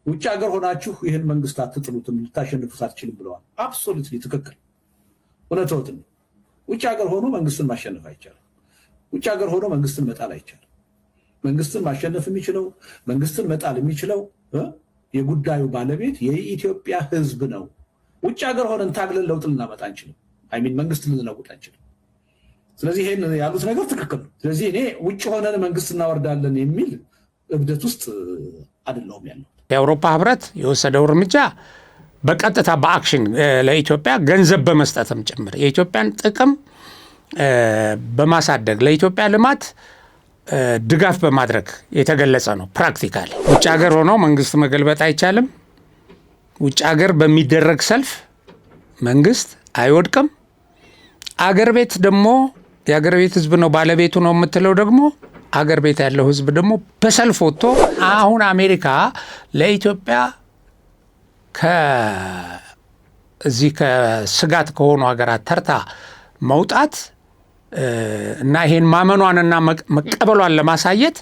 ውጭ ሀገር ሆናችሁ ይህን መንግስት አትጥሉትም ልታሸንፉት አትችሉም ብለዋል። አብሶሉትሊ ትክክል፣ እውነትዎት ነው። ውጭ ሀገር ሆኖ መንግስትን ማሸነፍ አይቻልም። ውጭ ሀገር ሆኖ መንግስትን መጣል አይቻልም። መንግስትን ማሸነፍ የሚችለው መንግስትን መጣል የሚችለው የጉዳዩ ባለቤት የኢትዮጵያ ህዝብ ነው። ውጭ ሀገር ሆነን ታግለን ለውጥ ልናመጣ አንችልም። መንግስት ልንለውጥ አንችልም። ስለዚህ ይሄን ያሉት ነገር ትክክል ነው። ስለዚህ እኔ ውጭ ሆነን መንግስት እናወርዳለን የሚል እብደት ውስጥ አይደለሁም ያለው። የአውሮፓ ህብረት የወሰደው እርምጃ በቀጥታ በአክሽን ለኢትዮጵያ ገንዘብ በመስጠትም ጭምር የኢትዮጵያን ጥቅም በማሳደግ ለኢትዮጵያ ልማት ድጋፍ በማድረግ የተገለጸ ነው። ፕራክቲካሊ ውጭ ሀገር ሆኖ መንግስት መገልበጥ አይቻልም። ውጭ ሀገር በሚደረግ ሰልፍ መንግስት አይወድቅም። አገር ቤት ደግሞ የአገር ቤት ህዝብ ነው ባለቤቱ ነው የምትለው ደግሞ አገር ቤት ያለው ህዝብ ደግሞ በሰልፍ ወጥቶ አሁን አሜሪካ ለኢትዮጵያ ከዚህ ከስጋት ከሆኑ ሀገራት ተርታ መውጣት እና ይሄን ማመኗንና መቀበሏን ለማሳየት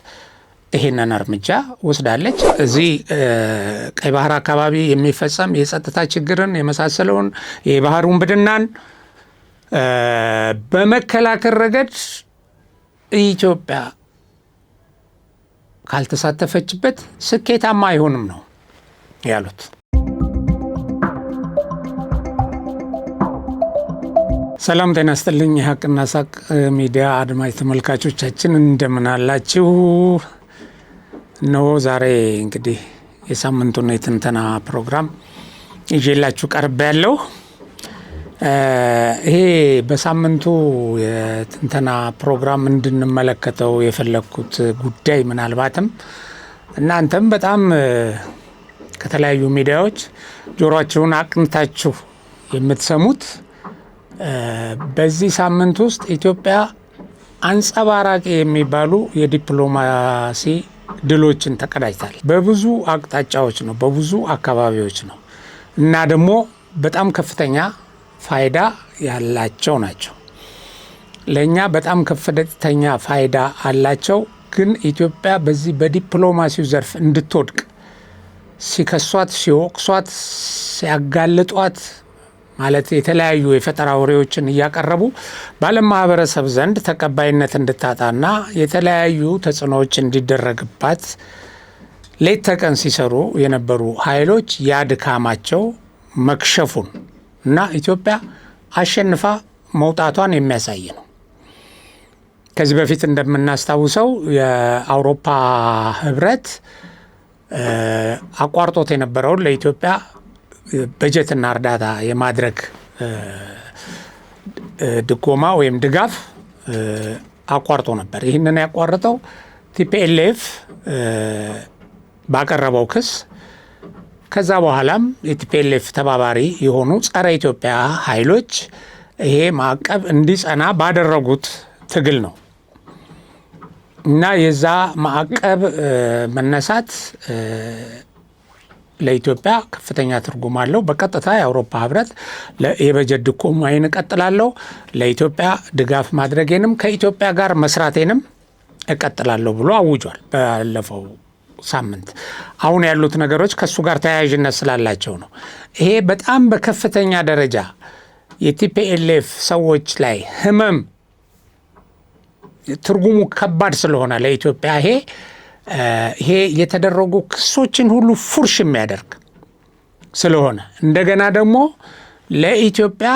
ይሄንን እርምጃ ወስዳለች። እዚህ ቀይ ባህር አካባቢ የሚፈጸም የጸጥታ ችግርን የመሳሰለውን የባህር ውንብድናን በመከላከል ረገድ ኢትዮጵያ ካልተሳተፈችበት ስኬታማ አይሆንም ነው ያሉት። ሰላም ጤና ይስጥልኝ። የሀቅና ሳቅ ሚዲያ አድማጭ ተመልካቾቻችን እንደምን አላችሁ? ነው ዛሬ እንግዲህ የሳምንቱን የትንተና ፕሮግራም ይዤላችሁ ቀርብ ያለው። ይሄ በሳምንቱ የትንተና ፕሮግራም እንድንመለከተው የፈለግኩት ጉዳይ ምናልባትም እናንተም በጣም ከተለያዩ ሚዲያዎች ጆሮአችሁን አቅንታችሁ የምትሰሙት በዚህ ሳምንት ውስጥ ኢትዮጵያ አንጸባራቂ የሚባሉ የዲፕሎማሲ ድሎችን ተቀዳጅታል። በብዙ አቅጣጫዎች ነው፣ በብዙ አካባቢዎች ነው እና ደግሞ በጣም ከፍተኛ ፋይዳ ያላቸው ናቸው። ለእኛ በጣም ከፍተኛ ፋይዳ አላቸው። ግን ኢትዮጵያ በዚህ በዲፕሎማሲው ዘርፍ እንድትወድቅ ሲከሷት፣ ሲወቅሷት፣ ሲያጋልጧት ማለት የተለያዩ የፈጠራ ወሬዎችን እያቀረቡ በዓለም ማህበረሰብ ዘንድ ተቀባይነት እንድታጣና የተለያዩ ተጽዕኖዎች እንዲደረግባት ሌት ተቀን ሲሰሩ የነበሩ ኃይሎች ያድካማቸው መክሸፉን እና ኢትዮጵያ አሸንፋ መውጣቷን የሚያሳይ ነው። ከዚህ በፊት እንደምናስታውሰው የአውሮፓ ህብረት አቋርጦት የነበረውን ለኢትዮጵያ በጀትና እርዳታ የማድረግ ድጎማ ወይም ድጋፍ አቋርጦ ነበር። ይህንን ያቋረጠው ቲፒኤልኤፍ ባቀረበው ክስ ከዛ በኋላም የቲፒኤልኤፍ ተባባሪ የሆኑ ጸረ ኢትዮጵያ ኃይሎች ይሄ ማዕቀብ እንዲጸና ባደረጉት ትግል ነው እና የዛ ማዕቀብ መነሳት ለኢትዮጵያ ከፍተኛ ትርጉም አለው። በቀጥታ የአውሮፓ ህብረት የበጀት ድጎማዬን እቀጥላለሁ፣ ለኢትዮጵያ ድጋፍ ማድረጌንም ከኢትዮጵያ ጋር መስራቴንም እቀጥላለሁ ብሎ አውጇል ባለፈው ሳምንት። አሁን ያሉት ነገሮች ከሱ ጋር ተያያዥነት ስላላቸው ነው። ይሄ በጣም በከፍተኛ ደረጃ የቲፒኤልኤፍ ሰዎች ላይ ህመም ትርጉሙ ከባድ ስለሆነ ለኢትዮጵያ ይሄ የተደረጉ ክሶችን ሁሉ ፉርሽ የሚያደርግ ስለሆነ እንደገና ደግሞ ለኢትዮጵያ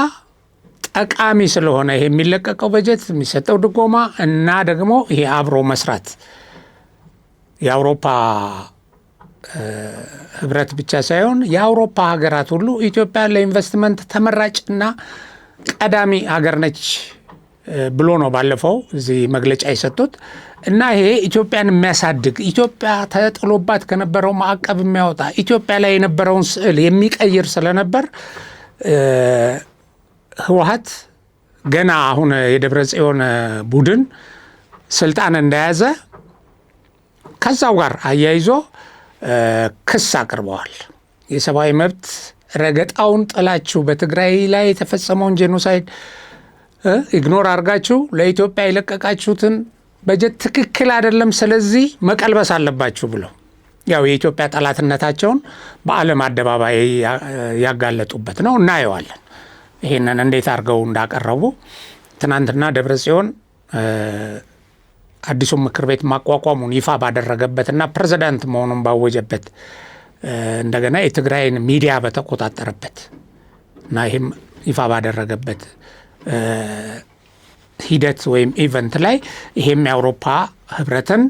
ጠቃሚ ስለሆነ ይሄ የሚለቀቀው በጀት የሚሰጠው ድጎማ እና ደግሞ ይሄ አብሮ መስራት የአውሮፓ ህብረት ብቻ ሳይሆን የአውሮፓ ሀገራት ሁሉ ኢትዮጵያ ለኢንቨስትመንት ተመራጭና ቀዳሚ ሀገር ነች ብሎ ነው ባለፈው እዚህ መግለጫ የሰጡት እና ይሄ ኢትዮጵያን የሚያሳድግ ኢትዮጵያ ተጥሎባት ከነበረው ማዕቀብ የሚያወጣ ኢትዮጵያ ላይ የነበረውን ስዕል የሚቀይር ስለነበር ህወሓት ገና አሁን የደብረ ጽዮን ቡድን ስልጣን እንደያዘ ከዛው ጋር አያይዞ ክስ አቅርበዋል። የሰብአዊ መብት ረገጣውን ጥላችሁ በትግራይ ላይ የተፈጸመውን ጄኖሳይድ ኢግኖር አድርጋችሁ ለኢትዮጵያ የለቀቃችሁትን በጀት ትክክል አይደለም፣ ስለዚህ መቀልበስ አለባችሁ ብለው ያው የኢትዮጵያ ጠላትነታቸውን በዓለም አደባባይ ያጋለጡበት ነው። እናየዋለን ይሄንን እንዴት አድርገው እንዳቀረቡ። ትናንትና ደብረጽዮን አዲሱን ምክር ቤት ማቋቋሙን ይፋ ባደረገበትና ፕሬዝዳንት መሆኑን ባወጀበት እንደገና የትግራይን ሚዲያ በተቆጣጠረበት እና ይህም ይፋ ባደረገበት ሂደት ወይም ኢቨንት ላይ ይሄም የአውሮፓ ህብረትን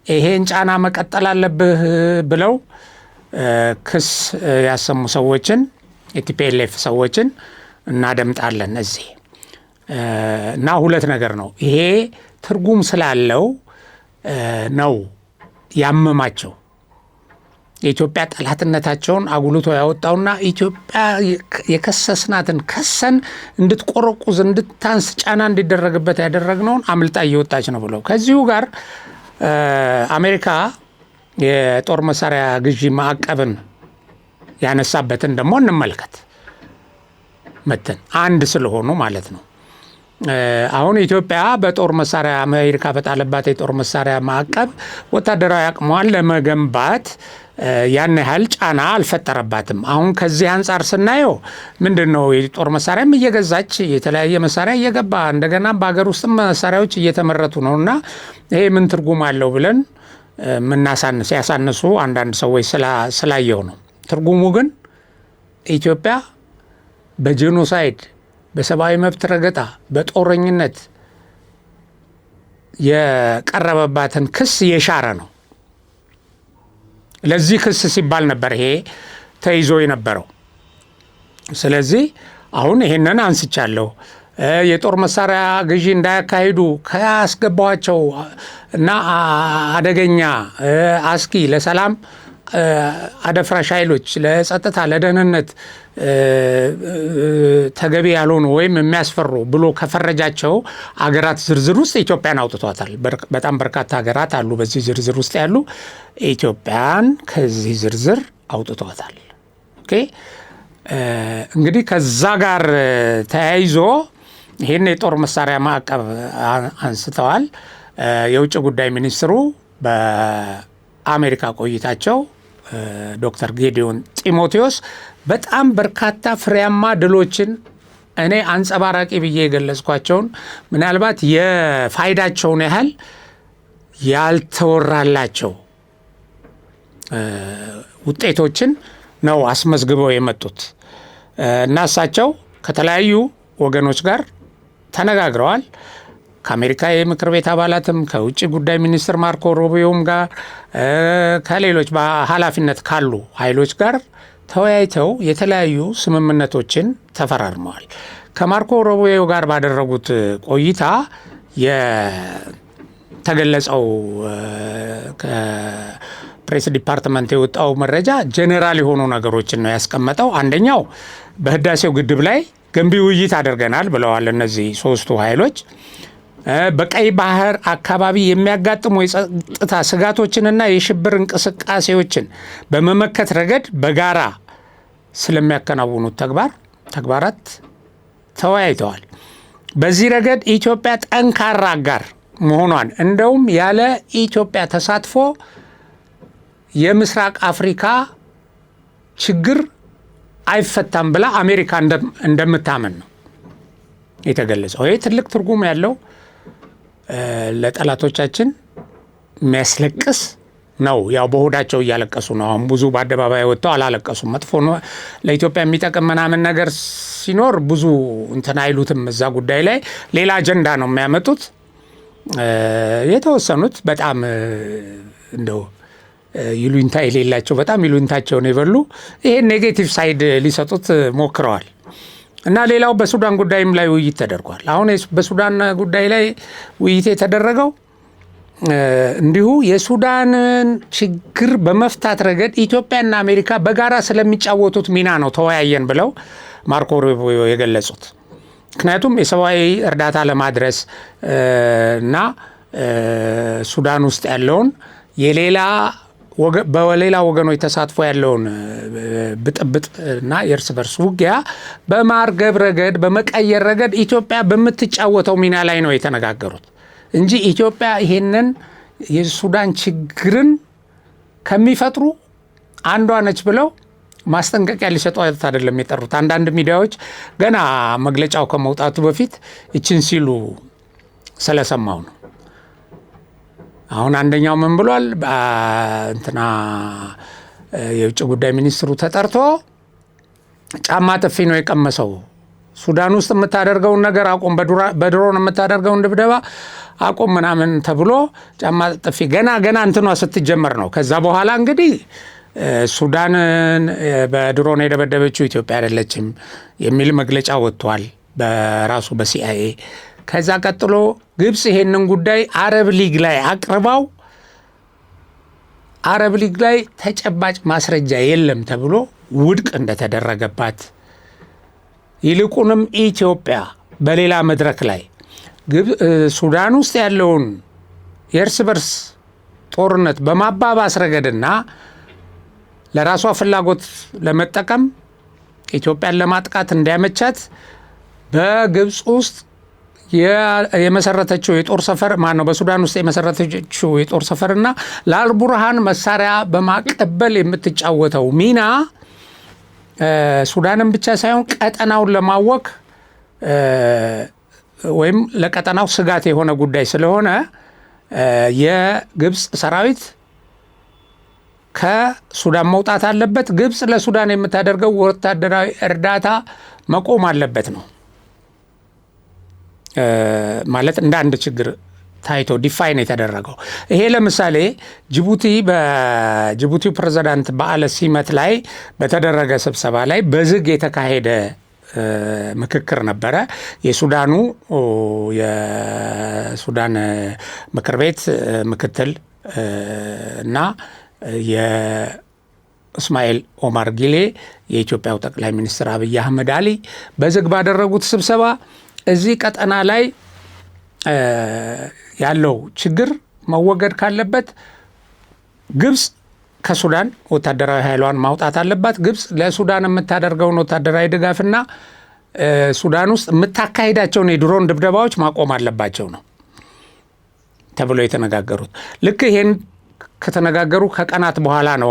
ይሄን ጫና መቀጠል አለብህ ብለው ክስ ያሰሙ ሰዎችን የቲፒኤልኤፍ ሰዎችን እናደምጣለን እዚህ እና ሁለት ነገር ነው። ይሄ ትርጉም ስላለው ነው ያመማቸው የኢትዮጵያ ጠላትነታቸውን አጉልቶ ያወጣውና ኢትዮጵያ የከሰስናትን ከሰን እንድትቆረቁዝ እንድታንስ ጫና እንዲደረግበት ያደረግነውን አምልጣ እየወጣች ነው ብለው ከዚሁ ጋር አሜሪካ የጦር መሳሪያ ግዢ ማዕቀብን ያነሳበትን ደግሞ እንመልከት መተን አንድ ስለሆኑ ማለት ነው። አሁን ኢትዮጵያ በጦር መሳሪያ አሜሪካ በጣለባት የጦር መሳሪያ ማዕቀብ ወታደራዊ አቅሟን ለመገንባት ያን ያህል ጫና አልፈጠረባትም። አሁን ከዚህ አንጻር ስናየው ምንድነው የጦር መሳሪያም እየገዛች የተለያየ መሳሪያ እየገባ እንደገና በአገር ውስጥም መሳሪያዎች እየተመረቱ ነውና ይሄ ምን ትርጉም አለው ብለን ያሳነሱ አንዳንድ ሰዎች ስላየው ነው። ትርጉሙ ግን ኢትዮጵያ በጄኖሳይድ በሰብአዊ መብት ረገጣ በጦረኝነት የቀረበባትን ክስ የሻረ ነው። ለዚህ ክስ ሲባል ነበር ይሄ ተይዞ የነበረው። ስለዚህ አሁን ይሄንን አንስቻለሁ። የጦር መሳሪያ ግዢ እንዳያካሂዱ ካስገባቸው እና አደገኛ አስኪ ለሰላም አደፍራሽ ኃይሎች ለጸጥታ ለደህንነት ተገቢ ያልሆኑ ወይም የሚያስፈሩ ብሎ ከፈረጃቸው አገራት ዝርዝር ውስጥ ኢትዮጵያን አውጥቷታል። በጣም በርካታ ሀገራት አሉ በዚህ ዝርዝር ውስጥ ያሉ። ኢትዮጵያን ከዚህ ዝርዝር አውጥቷታል። ኦኬ እንግዲህ ከዛ ጋር ተያይዞ ይህን የጦር መሳሪያ ማዕቀብ አንስተዋል። የውጭ ጉዳይ ሚኒስትሩ በአሜሪካ ቆይታቸው ዶክተር ጌዲዮን ጢሞቴዎስ በጣም በርካታ ፍሬያማ ድሎችን እኔ አንጸባራቂ ብዬ የገለጽኳቸውን ምናልባት የፋይዳቸውን ያህል ያልተወራላቸው ውጤቶችን ነው አስመዝግበው የመጡት እና እሳቸው ከተለያዩ ወገኖች ጋር ተነጋግረዋል። ከአሜሪካ የምክር ቤት አባላትም ከውጭ ጉዳይ ሚኒስትር ማርኮ ሩቢዮም ጋር ከሌሎች በኃላፊነት ካሉ ኃይሎች ጋር ተወያይተው የተለያዩ ስምምነቶችን ተፈራርመዋል። ከማርኮ ሩቢዮ ጋር ባደረጉት ቆይታ የተገለጸው ከፕሬስ ዲፓርትመንት የወጣው መረጃ ጄኔራል የሆኑ ነገሮችን ነው ያስቀመጠው። አንደኛው በህዳሴው ግድብ ላይ ገንቢ ውይይት አድርገናል ብለዋል። እነዚህ ሶስቱ ኃይሎች በቀይ ባህር አካባቢ የሚያጋጥሙ የጸጥታ ስጋቶችንና የሽብር እንቅስቃሴዎችን በመመከት ረገድ በጋራ ስለሚያከናውኑት ተግባራት ተወያይተዋል። በዚህ ረገድ ኢትዮጵያ ጠንካራ አጋር መሆኗን እንደውም ያለ ኢትዮጵያ ተሳትፎ የምስራቅ አፍሪካ ችግር አይፈታም ብላ አሜሪካ እንደምታመን ነው የተገለጸው። ይህ ትልቅ ትርጉም ያለው ለጠላቶቻችን የሚያስለቅስ ነው። ያው በሆዳቸው እያለቀሱ ነው። አሁን ብዙ በአደባባይ ወጥተው አላለቀሱም። መጥፎ ነው ለኢትዮጵያ የሚጠቅም ምናምን ነገር ሲኖር ብዙ እንትን አይሉትም። እዛ ጉዳይ ላይ ሌላ አጀንዳ ነው የሚያመጡት። የተወሰኑት በጣም እንደው ይሉኝታ የሌላቸው በጣም ይሉኝታቸውን የበሉ ይሄን ኔጌቲቭ ሳይድ ሊሰጡት ሞክረዋል። እና ሌላው በሱዳን ጉዳይም ላይ ውይይት ተደርጓል። አሁን በሱዳን ጉዳይ ላይ ውይይት የተደረገው እንዲሁ የሱዳንን ችግር በመፍታት ረገድ ኢትዮጵያና አሜሪካ በጋራ ስለሚጫወቱት ሚና ነው ተወያየን ብለው ማርኮ ሩቢዮ የገለጹት። ምክንያቱም የሰብአዊ እርዳታ ለማድረስ እና ሱዳን ውስጥ ያለውን በሌላ ወገኖች ተሳትፎ ያለውን ብጥብጥ እና የእርስ በርስ ውጊያ በማርገብ ረገድ በመቀየር ረገድ ኢትዮጵያ በምትጫወተው ሚና ላይ ነው የተነጋገሩት እንጂ ኢትዮጵያ ይሄንን የሱዳን ችግርን ከሚፈጥሩ አንዷ ነች ብለው ማስጠንቀቂያ ሊሰጧት አይደለም የጠሩት። አንዳንድ ሚዲያዎች ገና መግለጫው ከመውጣቱ በፊት ይችን ሲሉ ስለሰማው ነው። አሁን አንደኛው ምን ብሏል? እንትና የውጭ ጉዳይ ሚኒስትሩ ተጠርቶ ጫማ ጥፊ ነው የቀመሰው፣ ሱዳን ውስጥ የምታደርገውን ነገር አቁም፣ በድሮን የምታደርገውን ድብደባ አቁም ምናምን ተብሎ ጫማ ጥፊ ገና እንትኗ ስትጀመር ነው። ከዛ በኋላ እንግዲህ ሱዳንን በድሮን የደበደበችው ኢትዮጵያ አይደለችም የሚል መግለጫ ወጥቷል በራሱ በሲአይኤ። ከዛ ቀጥሎ ግብፅ ይሄንን ጉዳይ አረብ ሊግ ላይ አቅርባው አረብ ሊግ ላይ ተጨባጭ ማስረጃ የለም ተብሎ ውድቅ እንደተደረገባት፣ ይልቁንም ኢትዮጵያ በሌላ መድረክ ላይ ሱዳን ውስጥ ያለውን የእርስ በርስ ጦርነት በማባባስ ረገድና ለራሷ ፍላጎት ለመጠቀም ኢትዮጵያን ለማጥቃት እንዲያመቻት በግብፅ ውስጥ የመሰረተችው የጦር ሰፈር በሱዳን ውስጥ የመሰረተችው የጦር ሰፈርና ለአልቡርሃን መሳሪያ በማቀበል የምትጫወተው ሚና ሱዳንን ብቻ ሳይሆን ቀጠናውን ለማወክ ወይም ለቀጠናው ስጋት የሆነ ጉዳይ ስለሆነ የግብፅ ሰራዊት ከሱዳን መውጣት አለበት። ግብፅ ለሱዳን የምታደርገው ወታደራዊ እርዳታ መቆም አለበት ነው ማለት እንደ አንድ ችግር ታይቶ ዲፋይን የተደረገው። ይሄ ለምሳሌ በጅቡቲው ፕሬዝዳንት በዓለ ሲመት ላይ በተደረገ ስብሰባ ላይ በዝግ የተካሄደ ምክክር ነበረ። የሱዳን ምክር ቤት ምክትል እና የእስማኤል ኦማር ጊሌ የኢትዮጵያው ጠቅላይ ሚኒስትር አብይ አህመድ አሊ በዝግ ባደረጉት ስብሰባ እዚህ ቀጠና ላይ ያለው ችግር መወገድ ካለበት ግብፅ ከሱዳን ወታደራዊ ኃይሏን ማውጣት አለባት። ግብፅ ለሱዳን የምታደርገውን ወታደራዊ ድጋፍና ሱዳን ውስጥ የምታካሂዳቸውን የድሮን ድብደባዎች ማቆም አለባቸው ነው ተብሎ የተነጋገሩት። ልክ ይሄን ከተነጋገሩ ከቀናት በኋላ ነው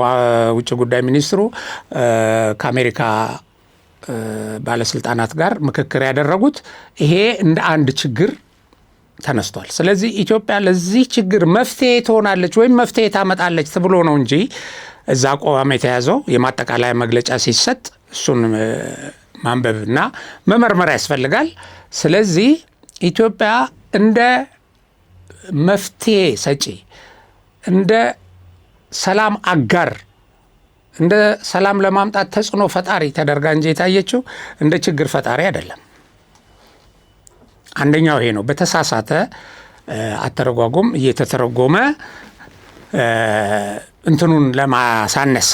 ውጭ ጉዳይ ሚኒስትሩ ከአሜሪካ ባለስልጣናት ጋር ምክክር ያደረጉት። ይሄ እንደ አንድ ችግር ተነስቷል። ስለዚህ ኢትዮጵያ ለዚህ ችግር መፍትሄ ትሆናለች ወይም መፍትሄ ታመጣለች ተብሎ ነው እንጂ እዛ አቋም የተያዘው የማጠቃለያ መግለጫ ሲሰጥ እሱን ማንበብና መመርመር ያስፈልጋል። ስለዚህ ኢትዮጵያ እንደ መፍትሄ ሰጪ፣ እንደ ሰላም አጋር፣ እንደ ሰላም ለማምጣት ተጽዕኖ ፈጣሪ ተደርጋ እንጂ የታየችው እንደ ችግር ፈጣሪ አይደለም። አንደኛው ይሄ ነው። በተሳሳተ አተረጓጎም እየተተረጎመ እንትኑን ለማሳነስ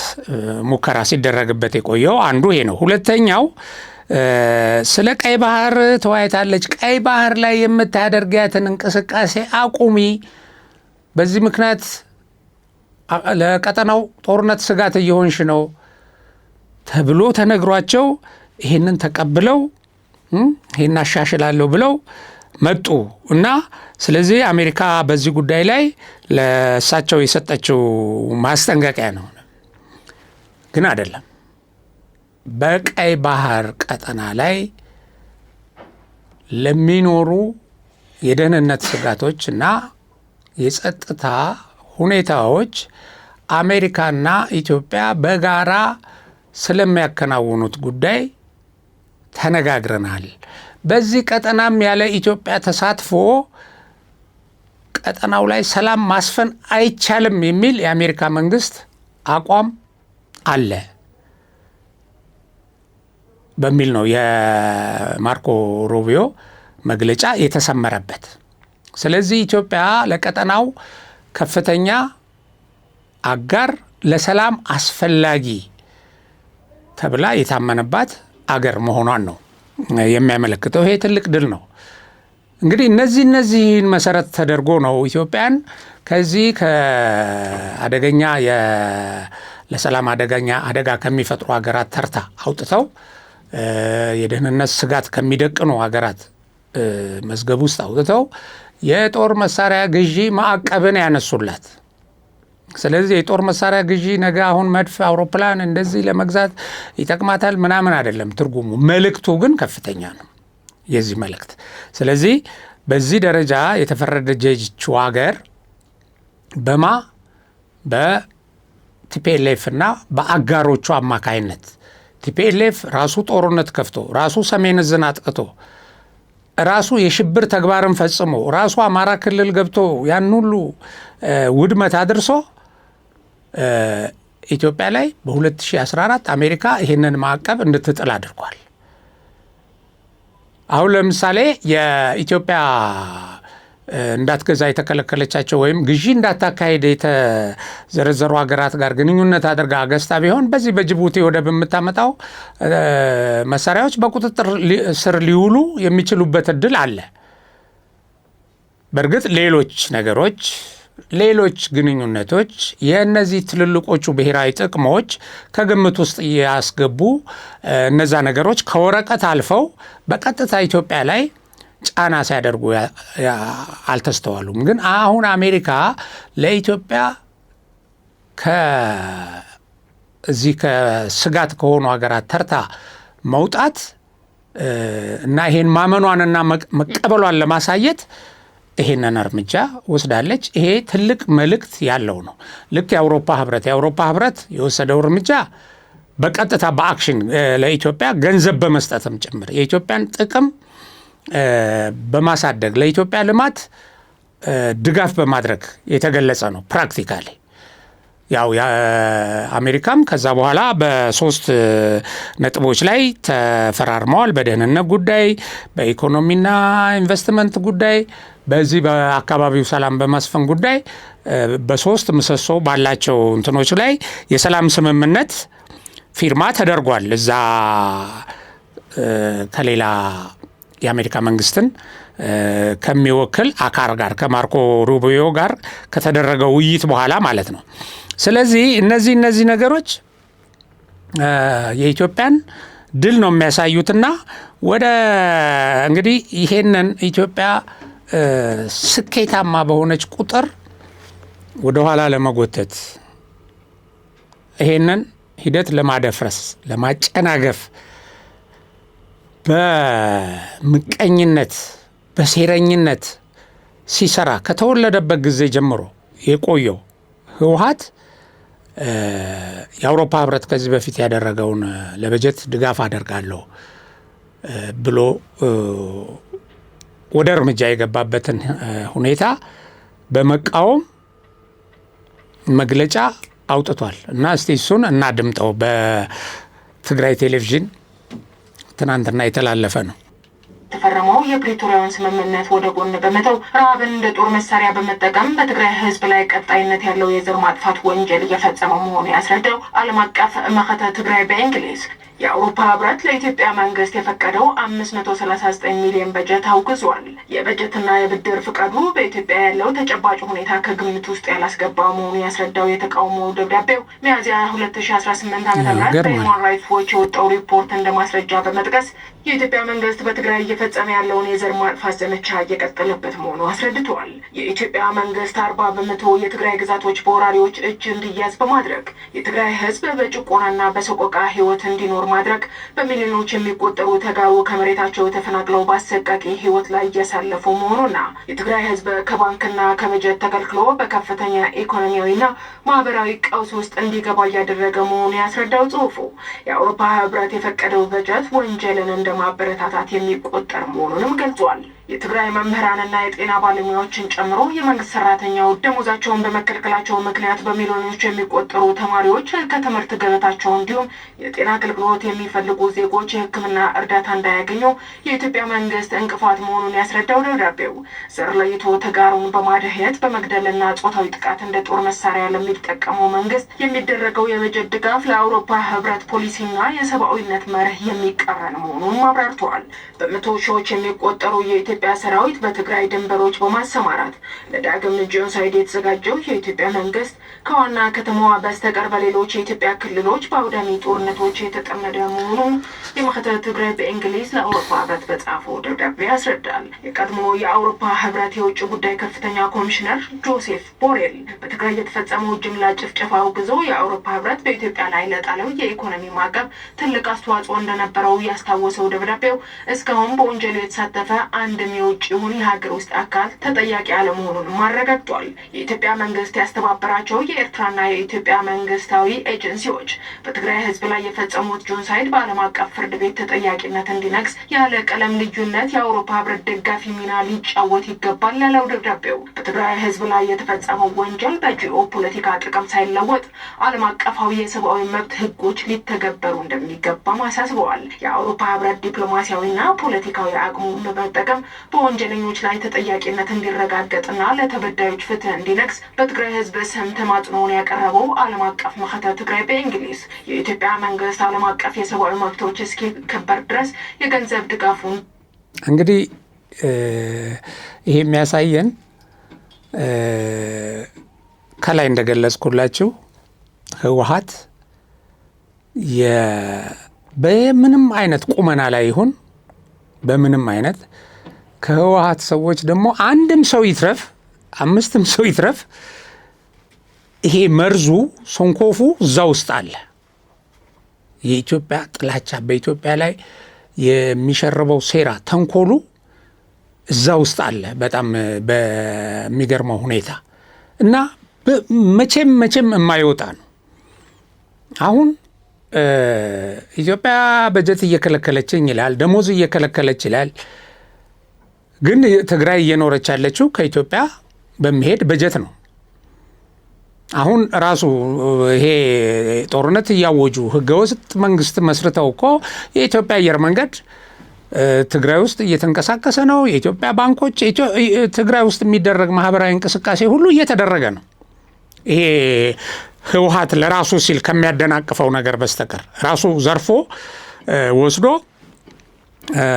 ሙከራ ሲደረግበት የቆየው አንዱ ይሄ ነው። ሁለተኛው ስለ ቀይ ባህር ተወያይታለች። ቀይ ባህር ላይ የምታደርጊያትን እንቅስቃሴ አቁሚ፣ በዚህ ምክንያት ለቀጠናው ጦርነት ስጋት እየሆንሽ ነው ተብሎ ተነግሯቸው ይሄንን ተቀብለው ይሄን አሻሽላለሁ ብለው መጡ እና ስለዚህ አሜሪካ በዚህ ጉዳይ ላይ ለእሳቸው የሰጠችው ማስጠንቀቂያ ነው። ግን አይደለም። በቀይ ባህር ቀጠና ላይ ለሚኖሩ የደህንነት ስጋቶች እና የጸጥታ ሁኔታዎች አሜሪካና ኢትዮጵያ በጋራ ስለሚያከናውኑት ጉዳይ ተነጋግረናል። በዚህ ቀጠናም ያለ ኢትዮጵያ ተሳትፎ ቀጠናው ላይ ሰላም ማስፈን አይቻልም የሚል የአሜሪካ መንግስት አቋም አለ በሚል ነው የማርኮ ሩቢዮ መግለጫ የተሰመረበት። ስለዚህ ኢትዮጵያ ለቀጠናው ከፍተኛ አጋር፣ ለሰላም አስፈላጊ ተብላ የታመነባት አገር መሆኗን ነው የሚያመለክተው። ይሄ ትልቅ ድል ነው። እንግዲህ እነዚህን መሰረት ተደርጎ ነው ኢትዮጵያን ከዚህ ከአደገኛ ለሰላም አደጋ ከሚፈጥሩ ሀገራት ተርታ አውጥተው የደህንነት ስጋት ከሚደቅኑ ሀገራት መዝገብ ውስጥ አውጥተው የጦር መሳሪያ ግዢ ማዕቀብን ያነሱላት። ስለዚህ የጦር መሳሪያ ግዢ ነገ አሁን መድፍ፣ አውሮፕላን እንደዚህ ለመግዛት ይጠቅማታል ምናምን አይደለም ትርጉሙ። መልእክቱ ግን ከፍተኛ ነው የዚህ መልእክት። ስለዚህ በዚህ ደረጃ የተፈረደችው ሀገር በቲፒኤልኤፍ እና በአጋሮቹ አማካይነት ቲፒኤልኤፍ ራሱ ጦርነት ከፍቶ ራሱ ሰሜን ዕዝን አጥቅቶ ራሱ የሽብር ተግባርን ፈጽሞ ራሱ አማራ ክልል ገብቶ ያን ሁሉ ውድመት አድርሶ ኢትዮጵያ ላይ በ2014 አሜሪካ ይህንን ማዕቀብ እንድትጥል አድርጓል። አሁን ለምሳሌ የኢትዮጵያ እንዳትገዛ የተከለከለቻቸው ወይም ግዢ እንዳታካሄድ የተዘረዘሩ ሀገራት ጋር ግንኙነት አድርጋ ገዝታ ቢሆን በዚህ በጅቡቲ ወደብ የምታመጣው መሳሪያዎች በቁጥጥር ስር ሊውሉ የሚችሉበት እድል አለ። በእርግጥ ሌሎች ነገሮች፣ ሌሎች ግንኙነቶች የእነዚህ ትልልቆቹ ብሔራዊ ጥቅሞች ከግምት ውስጥ ያስገቡ እነዛ ነገሮች ከወረቀት አልፈው በቀጥታ ኢትዮጵያ ላይ ጫና ሲያደርጉ አልተስተዋሉም። ግን አሁን አሜሪካ ለኢትዮጵያ ከዚህ ከስጋት ከሆኑ ሀገራት ተርታ መውጣት እና ይሄን ማመኗንና መቀበሏን ለማሳየት ይሄንን እርምጃ ወስዳለች። ይሄ ትልቅ መልእክት ያለው ነው። ልክ የአውሮፓ ህብረት የወሰደው እርምጃ በቀጥታ በአክሽን ለኢትዮጵያ ገንዘብ በመስጠትም ጭምር የኢትዮጵያን ጥቅም በማሳደግ ለኢትዮጵያ ልማት ድጋፍ በማድረግ የተገለጸ ነው። ፕራክቲካሊ ያው የአሜሪካም ከዛ በኋላ በ3 ነጥቦች ላይ ተፈራርመዋል። በደህንነት ጉዳይ፣ በኢኮኖሚና ኢንቨስትመንት ጉዳይ፣ በዚህ በአካባቢው ሰላም በማስፈን ጉዳይ በ3 ምሰሶ ባላቸው እንትኖች ላይ የሰላም ስምምነት ፊርማ ተደርጓል። እዛ ከሌላ የአሜሪካ መንግስትን ከሚወክል አካል ጋር ከማርኮ ሩቢዮ ጋር ከተደረገው ውይይት በኋላ ማለት ነው። ስለዚህ እነዚህ ነገሮች የኢትዮጵያን ድል ነው የሚያሳዩትና ወደ እንግዲህ ይሄንን ኢትዮጵያ ስኬታማ በሆነች ቁጥር ወደ ኋላ ለመጎተት ይሄንን ሂደት ለማደፍረስ ለማጨናገፍ በምቀኝነት በሴረኝነት ሲሰራ ከተወለደበት ጊዜ ጀምሮ የቆየው ህወሓት የአውሮፓ ህብረት ከዚህ በፊት ያደረገውን ለበጀት ድጋፍ አደርጋለሁ ብሎ ወደ እርምጃ የገባበትን ሁኔታ በመቃወም መግለጫ አውጥቷል እና እስቲ እሱን እናድምጠው። በትግራይ ቴሌቪዥን ትናንትና የተላለፈ ነው። የተፈረመው የፕሪቶሪያውን ስምምነት ወደ ጎን በመተው ረሃብን እንደ ጦር መሳሪያ በመጠቀም በትግራይ ህዝብ ላይ ቀጣይነት ያለው የዘር ማጥፋት ወንጀል እየፈጸመ መሆኑ ያስረዳው ዓለም አቀፍ መከተ ትግራይ በእንግሊዝ የአውሮፓ ህብረት ለኢትዮጵያ መንግስት የፈቀደው 539 ሚሊዮን በጀት አውግዟል። የበጀትና የብድር ፍቃዱ በኢትዮጵያ ያለው ተጨባጭ ሁኔታ ከግምት ውስጥ ያላስገባ መሆኑ ያስረዳው የተቃውሞ ደብዳቤው ሚያዝያ 2018 ዓ.ም በሂውማን ራይትስ ዎች የወጣው ሪፖርት እንደማስረጃ በመጥቀስ የኢትዮጵያ መንግስት በትግራይ እየፈጸመ ያለውን የዘር ማጥፋት ዘመቻ እየቀጠለበት መሆኑ አስረድቷል። የኢትዮጵያ መንግስት 40% የትግራይ ግዛቶች በወራሪዎች እጅ እንዲያዝ በማድረግ የትግራይ ህዝብ በጭቆናና በሰቆቃ ህይወት እንዲኖር ማድረግ በሚሊዮኖች የሚቆጠሩ ተጋሩ ከመሬታቸው ተፈናቅለው በአሰቃቂ ህይወት ላይ እያሳለፉ መሆኑና የትግራይ ህዝብ ከባንክና ከበጀት ተከልክሎ በከፍተኛ ኢኮኖሚያዊና ማህበራዊ ቀውስ ውስጥ እንዲገባ እያደረገ መሆኑ ያስረዳው ጽሁፉ የአውሮፓ ህብረት የፈቀደው በጀት ወንጀልን እንደማበረታታት የሚቆጠር መሆኑንም ገልጿል። የትግራይ መምህራንና የጤና ባለሙያዎችን ጨምሮ የመንግስት ሰራተኛው ደሞዛቸውን በመከልከላቸው ምክንያት በሚሊዮኖች የሚቆጠሩ ተማሪዎች ከትምህርት ገበታቸው እንዲሁም የጤና አገልግሎት የሚፈልጉ ዜጎች የሕክምና እርዳታ እንዳያገኙ የኢትዮጵያ መንግስት እንቅፋት መሆኑን ያስረዳው ደብዳቤው ዘር ለይቶ ተጋሩን በማደህየት በመግደልና ጾታዊ ጥቃት እንደ ጦር መሳሪያ ለሚጠቀመው መንግስት የሚደረገው የበጀት ድጋፍ ለአውሮፓ ህብረት ፖሊሲና የሰብአዊነት መርህ የሚቃረን መሆኑን አብራርተዋል። በመቶ ሺዎች የሚቆጠሩ የኢትዮጵያ የኢትዮጵያ ሰራዊት በትግራይ ድንበሮች በማሰማራት ለዳግም ጄኖሳይድ የተዘጋጀው የኢትዮጵያ መንግስት ከዋና ከተማዋ በስተቀር በሌሎች የኢትዮጵያ ክልሎች በአውዳሚ ጦርነቶች የተጠመደ መሆኑን የማዕከላዊ ትግራይ በእንግሊዝ ለአውሮፓ ህብረት በጻፈው ደብዳቤ ያስረዳል። የቀድሞ የአውሮፓ ህብረት የውጭ ጉዳይ ከፍተኛ ኮሚሽነር ጆሴፍ ቦሬል በትግራይ የተፈጸመው ጅምላ ጭፍጨፋ አውግዞ የአውሮፓ ህብረት በኢትዮጵያ ላይ ለጣለው የኢኮኖሚ ማዕቀብ ትልቅ አስተዋጽኦ እንደነበረው ያስታወሰው ደብዳቤው እስካሁን በወንጀሉ የተሳተፈ አንድም የውጭ ይሁን የሀገር ውስጥ አካል ተጠያቂ አለመሆኑን አረጋግጧል። የኢትዮጵያ መንግስት ያስተባበራቸው የኤርትራና የኢትዮጵያ መንግስታዊ ኤጀንሲዎች በትግራይ ህዝብ ላይ የፈጸሙት ጄኖሳይድ በዓለም አቀፍ ፍርድ ቤት ተጠያቂነት እንዲነግስ ያለ ቀለም ልዩነት የአውሮፓ ህብረት ደጋፊ ሚና ሊጫወት ይገባል ያለው ደብዳቤው በትግራይ ህዝብ ላይ የተፈጸመው ወንጀል በጂኦ ፖለቲካ ጥቅም ሳይለወጥ ዓለም አቀፋዊ የሰብአዊ መብት ህጎች ሊተገበሩ እንደሚገባ አሳስበዋል። የአውሮፓ ህብረት ዲፕሎማሲያዊና ፖለቲካዊ አቅሙን በመጠቀም በወንጀለኞች ላይ ተጠያቂነት እንዲረጋገጥና ለተበዳዮች ፍትህ እንዲነግስ በትግራይ ህዝብ ስም ተማጽኖውን ያቀረበው ዓለም አቀፍ ማህተም ትግራይ በእንግሊዝ የኢትዮጵያ መንግስት ዓለም አቀፍ የሰብአዊ መብቶች እስኪከበር ድረስ የገንዘብ ድጋፉን እንግዲህ ይሄ የሚያሳየን ከላይ እንደገለጽኩላችሁ ህወሓት በምንም አይነት ቁመና ላይ ይሁን በምንም አይነት ከህወሓት ሰዎች ደግሞ አንድም ሰው ይትረፍ አምስትም ሰው ይትረፍ ይሄ መርዙ ሶንኮፉ እዛ ውስጥ አለ። የኢትዮጵያ ጥላቻ በኢትዮጵያ ላይ የሚሸርበው ሴራ ተንኮሉ እዛ ውስጥ አለ በጣም በሚገርመው ሁኔታ እና መቼም የማይወጣ ነው። አሁን ኢትዮጵያ በጀት እየከለከለችኝ ይላል፣ ደሞዝ እየከለከለች ይላል። ግን ትግራይ እየኖረች ያለችው ከኢትዮጵያ በሚሄድ በጀት ነው። አሁን ራሱ ይሄ ጦርነት እያወጁ ህገወጥ መንግስት መስርተው እኮ የኢትዮጵያ አየር መንገድ ትግራይ ውስጥ እየተንቀሳቀሰ ነው። የኢትዮጵያ ባንኮች ትግራይ ውስጥ የሚደረግ ማህበራዊ እንቅስቃሴ ሁሉ እየተደረገ ነው። ይሄ ህወሓት ለራሱ ሲል ከሚያደናቅፈው ነገር በስተቀር ራሱ ዘርፎ ወስዶ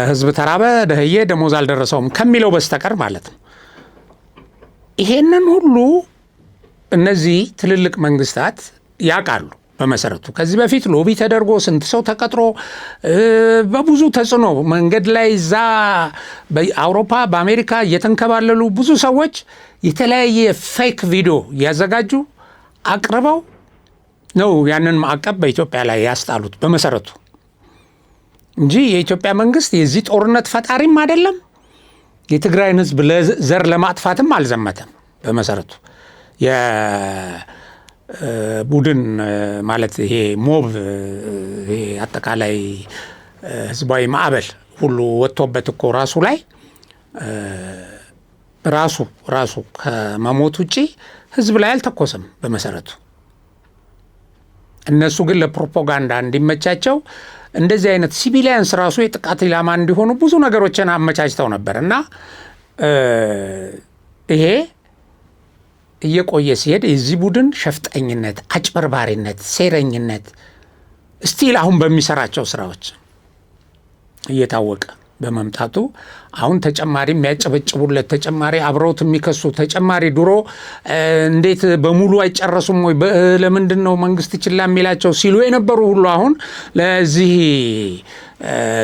ህዝብ ተራበ፣ ደህየ፣ ደሞዝ አልደረሰውም ከሚለው በስተቀር ማለት ነው። ይሄንን ሁሉ እነዚህ ትልልቅ መንግስታት ያውቃሉ። በመሰረቱ ከዚህ በፊት ሎቢ ተደርጎ ስንት ሰው ተቀጥሮ በብዙ ተጽዕኖ መንገድ ላይ እዛ በአውሮፓ በአሜሪካ እየተንከባለሉ ብዙ ሰዎች የተለያየ ፌክ ቪዲዮ ያዘጋጁ አቅርበው ነው ያንን ማዕቀብ በኢትዮጵያ ላይ ያስጣሉት በመሰረቱ እንጂ የኢትዮጵያ መንግስት የዚህ ጦርነት ፈጣሪም አይደለም። የትግራይን ህዝብ ዘር ለማጥፋትም አልዘመተም። በመሰረቱ የቡድን ማለት ይሄ ሞብ ይሄ አጠቃላይ ህዝባዊ ማዕበል ሁሉ ወጥቶበት እኮ ራሱ ላይ ራሱ ከመሞት ውጪ ህዝብ ላይ አልተኮሰም በመሰረቱ። እነሱ ግን ለፕሮፓጋንዳ እንዲመቻቸው እንደዚህ አይነት ሲቪሊያንስ ራሱ የጥቃት ኢላማ እንዲሆኑ ብዙ ነገሮችን አመቻችተው ነበር እና ይሄ እየቆየ ሲሄድ የዚህ ቡድን ሸፍጠኝነት፣ አጭበርባሪነት፣ ሴረኝነት ስቲል አሁን በሚሰራቸው ስራዎች እየታወቀ በመምጣቱ አሁን ተጨማሪ የሚያጨበጭቡለት ተጨማሪ አብረውት የሚከሱ ተጨማሪ ድሮ እንዴት በሙሉ አይጨረሱም ወይ ለምንድን ነው መንግስት ችላ የሚላቸው ሲሉ የነበሩ ሁሉ አሁን ለዚህ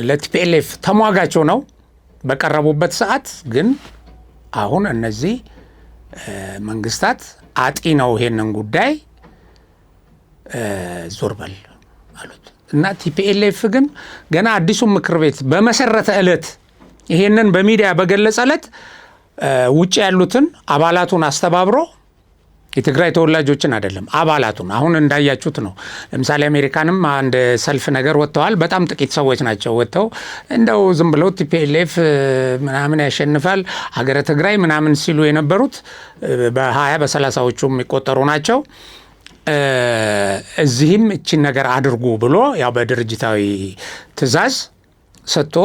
ለቲፒኤልኤፍ ተሟጋቸው ነው በቀረቡበት ሰዓት። ግን አሁን እነዚህ መንግስታት አጢ ነው ይሄንን ጉዳይ ዞርበል አሉት እና ቲፒኤልኤፍ ግን ገና አዲሱ ምክር ቤት በመሰረተ ዕለት ይሄንን በሚዲያ በገለጸ ዕለት ውጭ ያሉትን አባላቱን አስተባብሮ የትግራይ ተወላጆችን አይደለም አባላቱን አሁን እንዳያችሁት ነው። ለምሳሌ አሜሪካንም አንድ ሰልፍ ነገር ወጥተዋል። በጣም ጥቂት ሰዎች ናቸው ወጥተው እንደው ዝም ብለው ቲፒኤልኤፍ ምናምን ያሸንፋል ሀገረ ትግራይ ምናምን ሲሉ የነበሩት በ20 በ30ዎቹ የሚቆጠሩ ናቸው። እዚህም እቺን ነገር አድርጉ ብሎ ያው በድርጅታዊ ትእዛዝ ሰጥቶ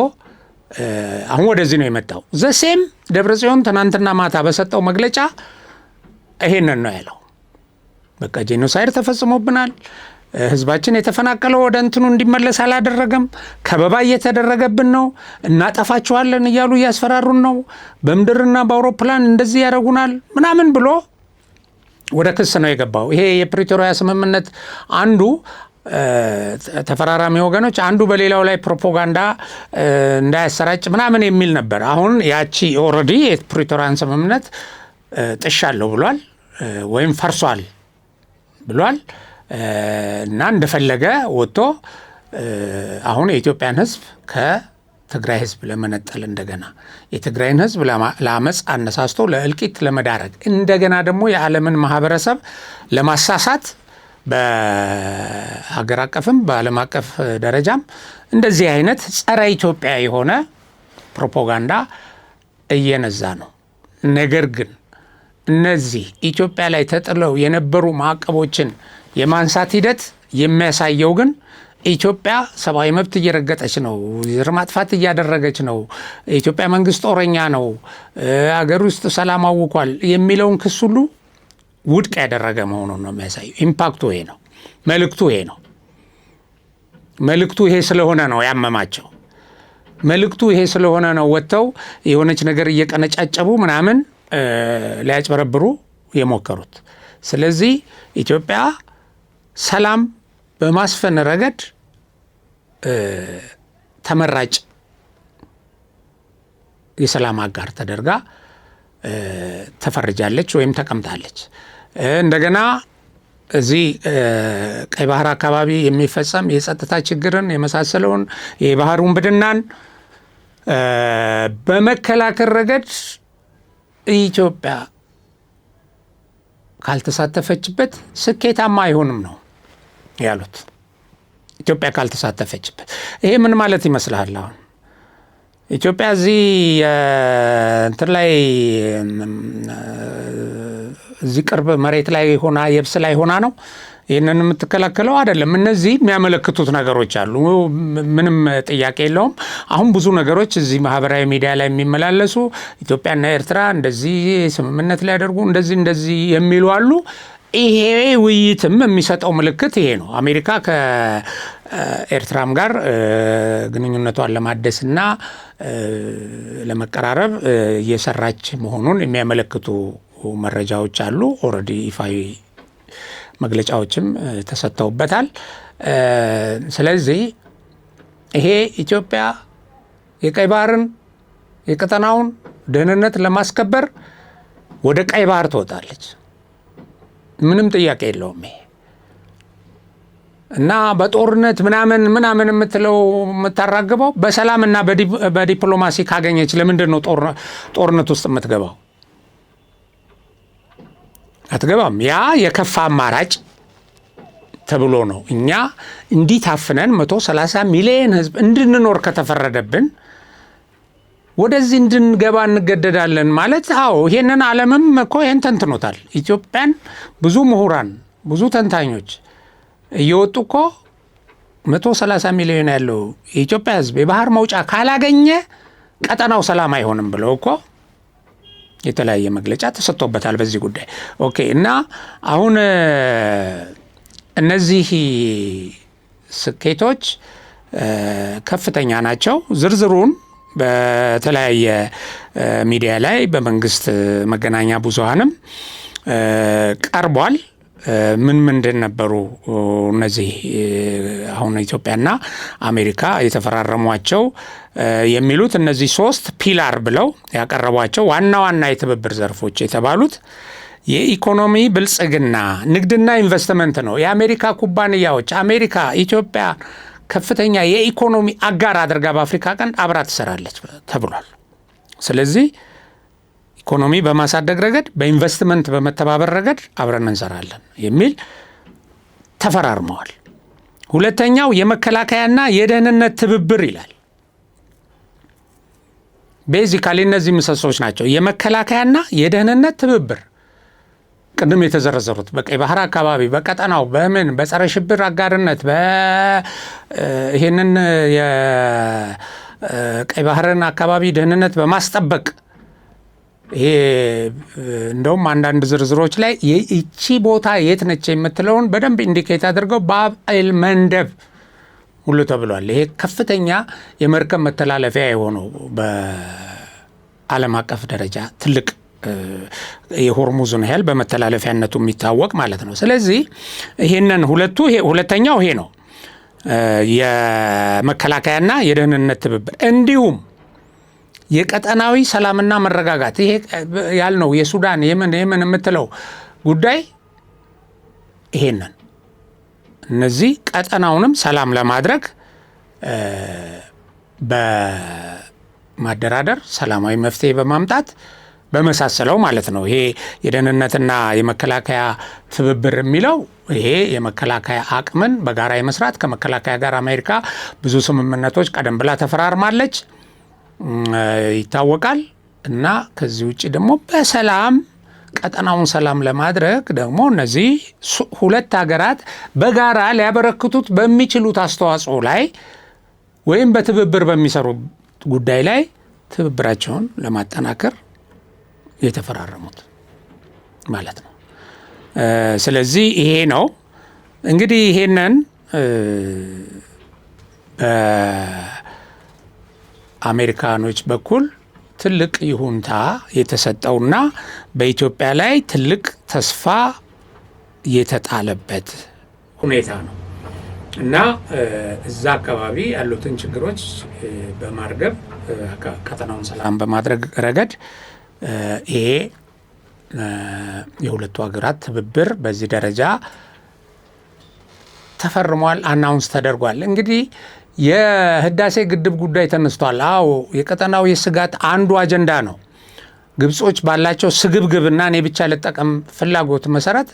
አሁን ወደዚህ ነው የመጣው። ዘሴም ደብረጽዮን ትናንትና ማታ በሰጠው መግለጫ ይሄንን ነው ያለው። በቃ ጄኖሳይድ ተፈጽሞብናል፣ ህዝባችን የተፈናቀለው ወደ እንትኑ እንዲመለስ አላደረገም። ከበባ እየተደረገብን ነው። እናጠፋቸዋለን እያሉ እያስፈራሩን ነው። በምድርና በአውሮፕላን እንደዚህ ያደርጉናል ምናምን ብሎ ወደ ክስ ነው የገባው። ይሄ የፕሪቶሪያ ስምምነት አንዱ ተፈራራሚ ወገኖች አንዱ በሌላው ላይ ፕሮፓጋንዳ እንዳያሰራጭ ምናምን የሚል ነበር። አሁን ያቺ ኦልሬዲ የፕሪቶሪያን ስምምነት ጥሻለሁ ብሏል ወይም ፈርሷል ብሏል እና እንደፈለገ ወጥቶ አሁን የኢትዮጵያን ህዝብ ከትግራይ ህዝብ ለመነጠል እንደገና የትግራይን ህዝብ ለአመፅ አነሳስቶ ለእልቂት ለመዳረግ እንደገና ደግሞ የዓለምን ማህበረሰብ ለማሳሳት በሀገር አቀፍም በዓለም አቀፍ ደረጃም እንደዚህ አይነት ጸረ ኢትዮጵያ የሆነ ፕሮፓጋንዳ እየነዛ ነው። ነገር ግን እነዚህ ኢትዮጵያ ላይ ተጥለው የነበሩ ማዕቀቦችን የማንሳት ሂደት የሚያሳየው ግን ኢትዮጵያ ሰብአዊ መብት እየረገጠች ነው፣ ዘር ማጥፋት እያደረገች ነው፣ የኢትዮጵያ መንግስት ጦረኛ ነው፣ አገር ውስጥ ሰላም አውኳል የሚለውን ክስ ሁሉ ውድቅ ያደረገ መሆኑን ነው የሚያሳየው። ኢምፓክቱ ይሄ ነው። መልእክቱ ይሄ ነው። መልእክቱ ይሄ ስለሆነ ነው ያመማቸው። መልእክቱ ይሄ ስለሆነ ነው ወጥተው የሆነች ነገር እየቀነጫጨቡ ምናምን ሊያጭበረብሩ የሞከሩት። ስለዚህ ኢትዮጵያ ሰላም በማስፈን ረገድ ተመራጭ የሰላም አጋር ተደርጋ ተፈርጃለች ወይም ተቀምጣለች። እንደገና እዚህ ቀይ ባህር አካባቢ የሚፈጸም የጸጥታ ችግርን የመሳሰለውን የባህር ውንብድናን በመከላከል ረገድ ኢትዮጵያ ካልተሳተፈችበት ስኬታማ አይሆንም ነው ያሉት። ኢትዮጵያ ካልተሳተፈችበት ይሄ ምን ማለት ይመስልሃል? አሁን ኢትዮጵያ እዚህ እንትን ላይ እዚህ ቅርብ መሬት ላይ ሆና የብስ ላይ ሆና ነው ይህንን የምትከላከለው አይደለም። እነዚህ የሚያመለክቱት ነገሮች አሉ፣ ምንም ጥያቄ የለውም። አሁን ብዙ ነገሮች እዚህ ማህበራዊ ሚዲያ ላይ የሚመላለሱ ኢትዮጵያና ኤርትራ እንደዚህ ስምምነት ሊያደርጉ እንደዚህ የሚሉ አሉ። ይሄ ውይይትም የሚሰጠው ምልክት ይሄ ነው። አሜሪካ ከኤርትራም ጋር ግንኙነቷን ለማደስና ለመቀራረብ እየሰራች መሆኑን የሚያመለክቱ መረጃዎች አሉ። ኦልሬዲ ይፋዊ መግለጫዎችም ተሰጥተውበታል። ስለዚህ ይሄ ኢትዮጵያ የቀይ ባህርን የቀጠናውን ደህንነት ለማስከበር ወደ ቀይ ባህር ትወጣለች። ምንም ጥያቄ የለውም ይሄ እና በጦርነት ምናምን የምትለው የምታራግበው በሰላምና በዲፕሎማሲ ካገኘች ለምንድን ነው ጦርነት ውስጥ የምትገባው? አትገባም። ያ የከፋ አማራጭ ተብሎ ነው። እኛ እንዲህ ታፍነን 130 ሚሊዮን ህዝብ እንድንኖር ከተፈረደብን ወደዚህ እንድንገባ እንገደዳለን ማለት አዎ፣ ይሄንን ዓለምም እኮ ይሄን ተንትኖታል። ኢትዮጵያን ብዙ ምሁራን ብዙ ተንታኞች እየወጡ እኮ 130 ሚሊዮን ያለው የኢትዮጵያ ህዝብ የባህር መውጫ ካላገኘ ቀጠናው ሰላም አይሆንም ብለው እኮ የተለያየ መግለጫ ተሰጥቶበታል በዚህ ጉዳይ። ኦኬ። እና አሁን እነዚህ ስኬቶች ከፍተኛ ናቸው። ዝርዝሩን በተለያየ ሚዲያ ላይ በመንግስት መገናኛ ብዙሃንም ቀርቧል። ምንድን ነበሩ እነዚህ አሁን ኢትዮጵያና አሜሪካ የተፈራረሟቸው የሚሉት እነዚህ 3 ፒላር ብለው ያቀረቧቸው ዋና ዋና የትብብር ዘርፎች የተባሉት የኢኮኖሚ ብልጽግና፣ ንግድና ኢንቨስትመንት ነው። የአሜሪካ ኩባንያዎች አሜሪካ ኢትዮጵያ ከፍተኛ የኢኮኖሚ አጋር አድርጋ በአፍሪካ ቀንድ አብራ ትሰራለች ተብሏል። ስለዚህ ኢኮኖሚ በማሳደግ ረገድ፣ በኢንቨስትመንት በመተባበር ረገድ አብረን እንሰራለን የሚል ተፈራርመዋል። ሁለተኛው የመከላከያና የደህንነት ትብብር ይላል። ቤዚካሊ እነዚህ ምሰሶች ናቸው። የመከላከያና የደህንነት ትብብር ቅድም የተዘረዘሩት በቀይ ባህር አካባቢ በቀጠናው በምን በጸረ ሽብር አጋርነት ይሄንን የቀይ ባህርን አካባቢ ደህንነት በማስጠበቅ ይሄ እንደውም አንዳንድ ዝርዝሮች ላይ ይቺ ቦታ የት ነች የምትለውን በደንብ ኢንዲኬት አድርገው ባብ ኤል መንደብ ሁሉ ተብሏል። ይሄ ከፍተኛ የመርከብ መተላለፊያ የሆነው በዓለም አቀፍ ደረጃ ትልቅ የሆርሙዝን ያህል በመተላለፊያነቱ የሚታወቅ ማለት ነው። ስለዚህ ይሄንን ሁለተኛው ይሄ ነው የመከላከያና የደህንነት ትብብር እንዲሁም የቀጠናዊ ሰላምና መረጋጋት ይሄ ያልነው የሱዳን የመን የምትለው ጉዳይ ይሄንን እነዚህ ቀጠናውንም ሰላም ለማድረግ በማደራደር ሰላማዊ መፍትሄ በማምጣት በመሳሰለው ማለት ነው። ይሄ የደህንነትና የመከላከያ ትብብር የሚለው ይሄ የመከላከያ አቅምን በጋራ የመስራት ከመከላከያ ጋር አሜሪካ ብዙ ስምምነቶች ቀደም ብላ ተፈራርማለች ይታወቃል። እና ከዚህ ውጭ ደግሞ በሰላም ቀጠናውን ሰላም ለማድረግ ደግሞ እነዚህ ሁለት ሀገራት በጋራ ሊያበረክቱት በሚችሉት አስተዋጽኦ ላይ ወይም በትብብር በሚሰሩ ጉዳይ ላይ ትብብራቸውን ለማጠናከር የተፈራረሙት ማለት ነው። ስለዚህ ይሄ ነው እንግዲህ ይሄንን በአሜሪካኖች በኩል ትልቅ ይሁንታ የተሰጠውና በኢትዮጵያ ላይ ትልቅ ተስፋ የተጣለበት ሁኔታ ነው እና እዛ አካባቢ ያሉትን ችግሮች በማርገብ ቀጠናውን ሰላም በማድረግ ረገድ ይሄ የሁለቱ ሀገራት ትብብር በዚህ ደረጃ ተፈርሟል፣ አናውንስ ተደርጓል። እንግዲህ የህዳሴ ግድብ ጉዳይ ተነስቷል። አዎ የቀጠናው የስጋት አንዱ አጀንዳ ነው። ግብጾች ባላቸው ስግብግብና እኔ ብቻ ልጠቀም ፍላጎት መሰረት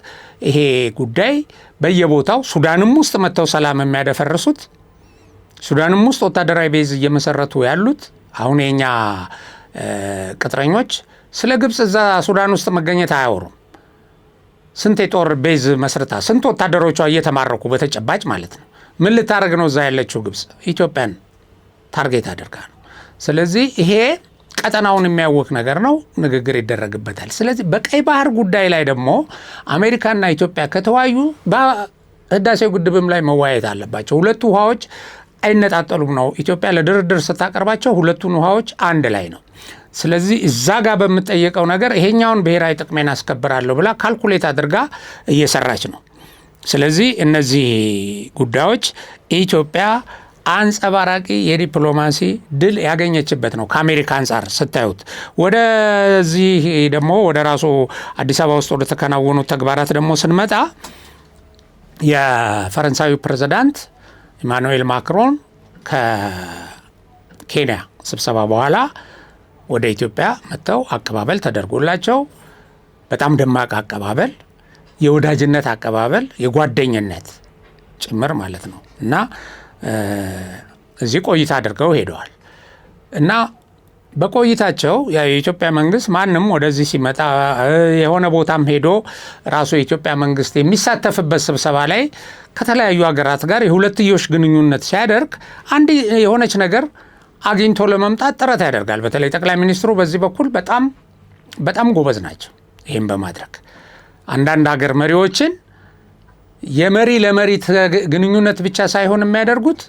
ይሄ ጉዳይ በየቦታው ሱዳንም ውስጥ መጥተው ሰላም የሚያደፈርሱት ሱዳንም ውስጥ ወታደራዊ ቤዝ እየመሰረቱ ያሉት አሁን የኛ ቅጥረኞች ስለ ግብጽ እዛ ሱዳን ውስጥ መገኘት አያወሩም። ስንት የጦር ቤዝ መስርታ ስንት ወታደሮቿ እየተማረኩ በተጨባጭ ማለት ነው። ምን ልታደርግ ነው እዛ ያለችው ግብጽ? ኢትዮጵያን ታርጌት አድርጋ ነው። ስለዚህ ይሄ ቀጠናውን የሚያወክ ነገር ነው፣ ንግግር ይደረግበታል። ስለዚህ በቀይ ባህር ጉዳይ ላይ ደግሞ አሜሪካና ኢትዮጵያ ከተወያዩ በህዳሴው ግድብም ላይ መወያየት አለባቸው። ሁለቱ ውሃዎች አይነጣጠሉም ነው ኢትዮጵያ ለድርድር ስታቀርባቸው ሁለቱን ውሃዎች አንድ ላይ ነው። ስለዚህ እዛ ጋር በምጠየቀው ነገር ይሄኛውን ብሔራዊ ጥቅሜን አስከብራለሁ ብላ ካልኩሌት አድርጋ እየሰራች ነው። ስለዚህ እነዚህ ጉዳዮች ኢትዮጵያ አንጸባራቂ የዲፕሎማሲ ድል ያገኘችበት ነው ከአሜሪካ አንጻር ስታዩት። ወደዚህ ደግሞ ወደ ራሱ አዲስ አበባ ውስጥ ወደ ተከናወኑት ተግባራት ደግሞ ስንመጣ የፈረንሳዊ ፕሬዝዳንት ኢማኑኤል ማክሮን ከኬንያ ስብሰባ በኋላ ወደ ኢትዮጵያ መጥተው አቀባበል ተደርጎላቸው በጣም ደማቅ አቀባበል፣ የወዳጅነት አቀባበል፣ የጓደኝነት ጭምር ማለት ነው እና እዚህ ቆይታ አድርገው ሄደዋል እና በቆይታቸው የኢትዮጵያ መንግስት ማንም ወደዚህ ሲመጣ የሆነ ቦታም ሄዶ ራሱ የኢትዮጵያ መንግስት የሚሳተፍበት ስብሰባ ላይ ከተለያዩ ሀገራት ጋር የሁለትዮሽ ግንኙነት ሲያደርግ አንድ የሆነች ነገር አግኝቶ ለመምጣት ጥረት ያደርጋል። በተለይ ጠቅላይ ሚኒስትሩ በዚህ በኩል በጣም ጎበዝ ናቸው። ይህም በማድረግ አንዳንድ ሀገር መሪዎችን የመሪ ለመሪ ግንኙነት ብቻ ሳይሆን የሚያደርጉት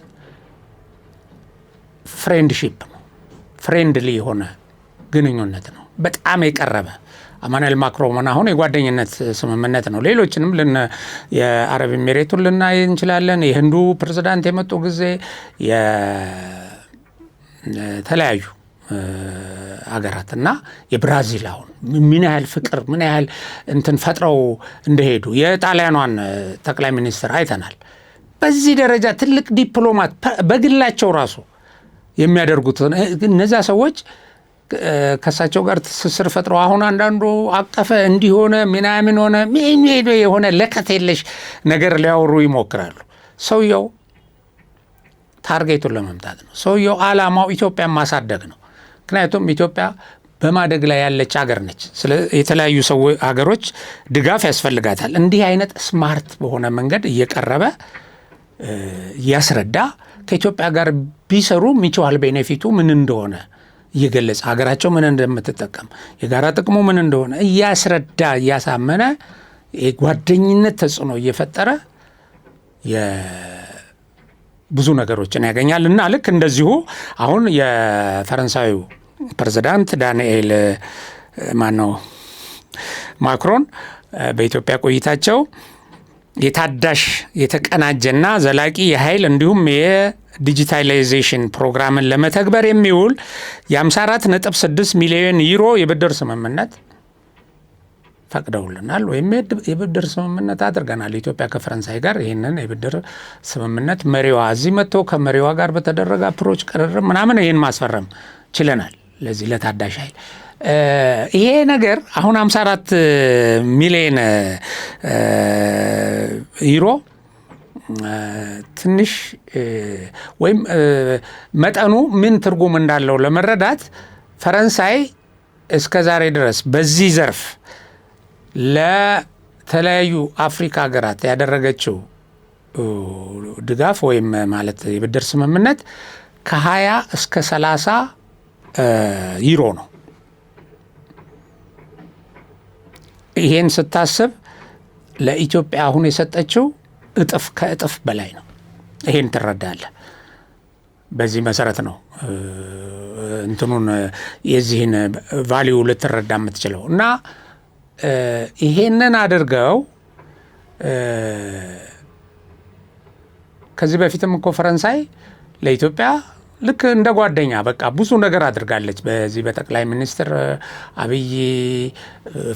ፍሬንድሺፕ ነው፣ ፍሬንድሊ የሆነ ግንኙነት ነው፣ በጣም የቀረበ ኢማኑኤል ማክሮን አሁን የጓደኝነት ስምምነት ነው። ሌሎችንም የአረብ ኤሚሬቱን ልናይ እንችላለን። የህንዱ ፕሬዝዳንት የመጡ ጊዜ የተለያዩ አገራትና የብራዚል አሁን ምን ያህል ፍቅር ምን ያህል እንትን ፈጥረው እንደሄዱ የጣሊያኗን ጠቅላይ ሚኒስትር አይተናል። በዚህ ደረጃ ትልቅ ዲፕሎማት በግላቸው ራሱ የሚያደርጉት እነዚያ ሰዎች ከሳቸው ጋር ትስስር ፈጥረው አሁን አንዳንዱ አቀፈ እንዲሆነ ምናምን ሆነ የሆነ ለከት የለሽ ነገር ሊያወሩ ይሞክራሉ። ሰውየው ታርጌቱን ለመምታት ነው። ሰውየው ዓላማው ኢትዮጵያን ማሳደግ ነው። ምክንያቱም ኢትዮጵያ በማደግ ላይ ያለች ሀገር ነች። የተለያዩ ሀገሮች ድጋፍ ያስፈልጋታል። እንዲህ አይነት ስማርት በሆነ መንገድ እየቀረበ እያስረዳ ከኢትዮጵያ ጋር ቢሰሩ ሚቹዋል ቤኔፊቱ ምን እንደሆነ እየገለጸ ሀገራቸው ምን እንደምትጠቀም የጋራ ጥቅሙ ምን እንደሆነ እያስረዳ እያሳመነ የጓደኝነት ተጽዕኖ እየፈጠረ ብዙ ነገሮችን ያገኛል። እና ልክ እንደዚሁ አሁን የፈረንሳዩ ፕሬዝዳንት ዳንኤል ማክሮን በኢትዮጵያ ቆይታቸው የታዳሽ የተቀናጀና ዘላቂ የኃይል እንዲሁም የዲጂታላይዜሽን ፕሮግራምን ለመተግበር የሚውል የ54.6 ሚሊዮን ዩሮ የብድር ስምምነት ፈቅደውልናል ወይም የብድር ስምምነት አድርገናል። ኢትዮጵያ ከፈረንሳይ ጋር ይህንን የብድር ስምምነት መሪዋ እዚህ መጥተው ከመሪዋ ጋር በተደረገ አፕሮች ቅርርብ ምናምን ይህን ማስፈረም ችለናል። ለዚህ ለታዳሽ ኃይል ይሄ ነገር አሁን 54 ሚሊዮን ዩሮ ትንሽ ወይም መጠኑ ምን ትርጉም እንዳለው ለመረዳት ፈረንሳይ እስከ ዛሬ ድረስ በዚህ ዘርፍ ለተለያዩ አፍሪካ ሀገራት ያደረገችው ድጋፍ ወይም ማለት የብድር ስምምነት ከ20 እስከ 30 ዩሮ ነው። ይሄን ስታስብ ለኢትዮጵያ አሁን የሰጠችው እጥፍ ከእጥፍ በላይ ነው። ይሄን ትረዳለህ። በዚህ መሰረት ነው እንትኑን የዚህን ቫልዩ ልትረዳ የምትችለው እና ይሄንን አድርገው ከዚህ በፊትም እኮ ፈረንሳይ ለኢትዮጵያ ልክ እንደ ጓደኛ በቃ ብዙ ነገር አድርጋለች። በዚህ በጠቅላይ ሚኒስትር አብይ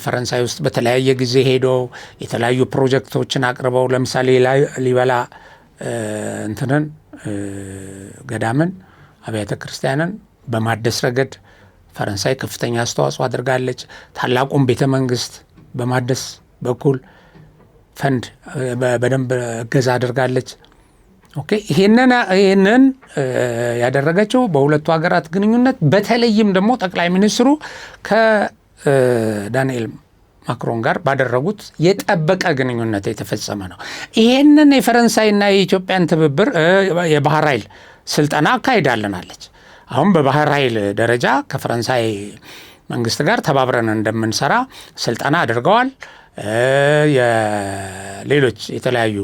ፈረንሳይ ውስጥ በተለያየ ጊዜ ሄደው የተለያዩ ፕሮጀክቶችን አቅርበው ለምሳሌ ሊበላ እንትንን ገዳምን አብያተ ክርስቲያንን በማደስ ረገድ ፈረንሳይ ከፍተኛ አስተዋጽኦ አድርጋለች። ታላቁን ቤተ መንግስት በማደስ በኩል ፈንድ በደንብ እገዛ አድርጋለች። ኦኬ ይሄንን ያደረገችው በሁለቱ ሀገራት ግንኙነት በተለይም ደግሞ ጠቅላይ ሚኒስትሩ ከዳንኤል ማክሮን ጋር ባደረጉት የጠበቀ ግንኙነት የተፈጸመ ነው። ይሄንን የፈረንሳይና የኢትዮጵያን ትብብር የባህር ኃይል ስልጠና አካሂዳልናለች። አሁን በባህር ኃይል ደረጃ ከፈረንሳይ መንግስት ጋር ተባብረን እንደምንሰራ ስልጠና አድርገዋል። የሌሎች የተለያዩ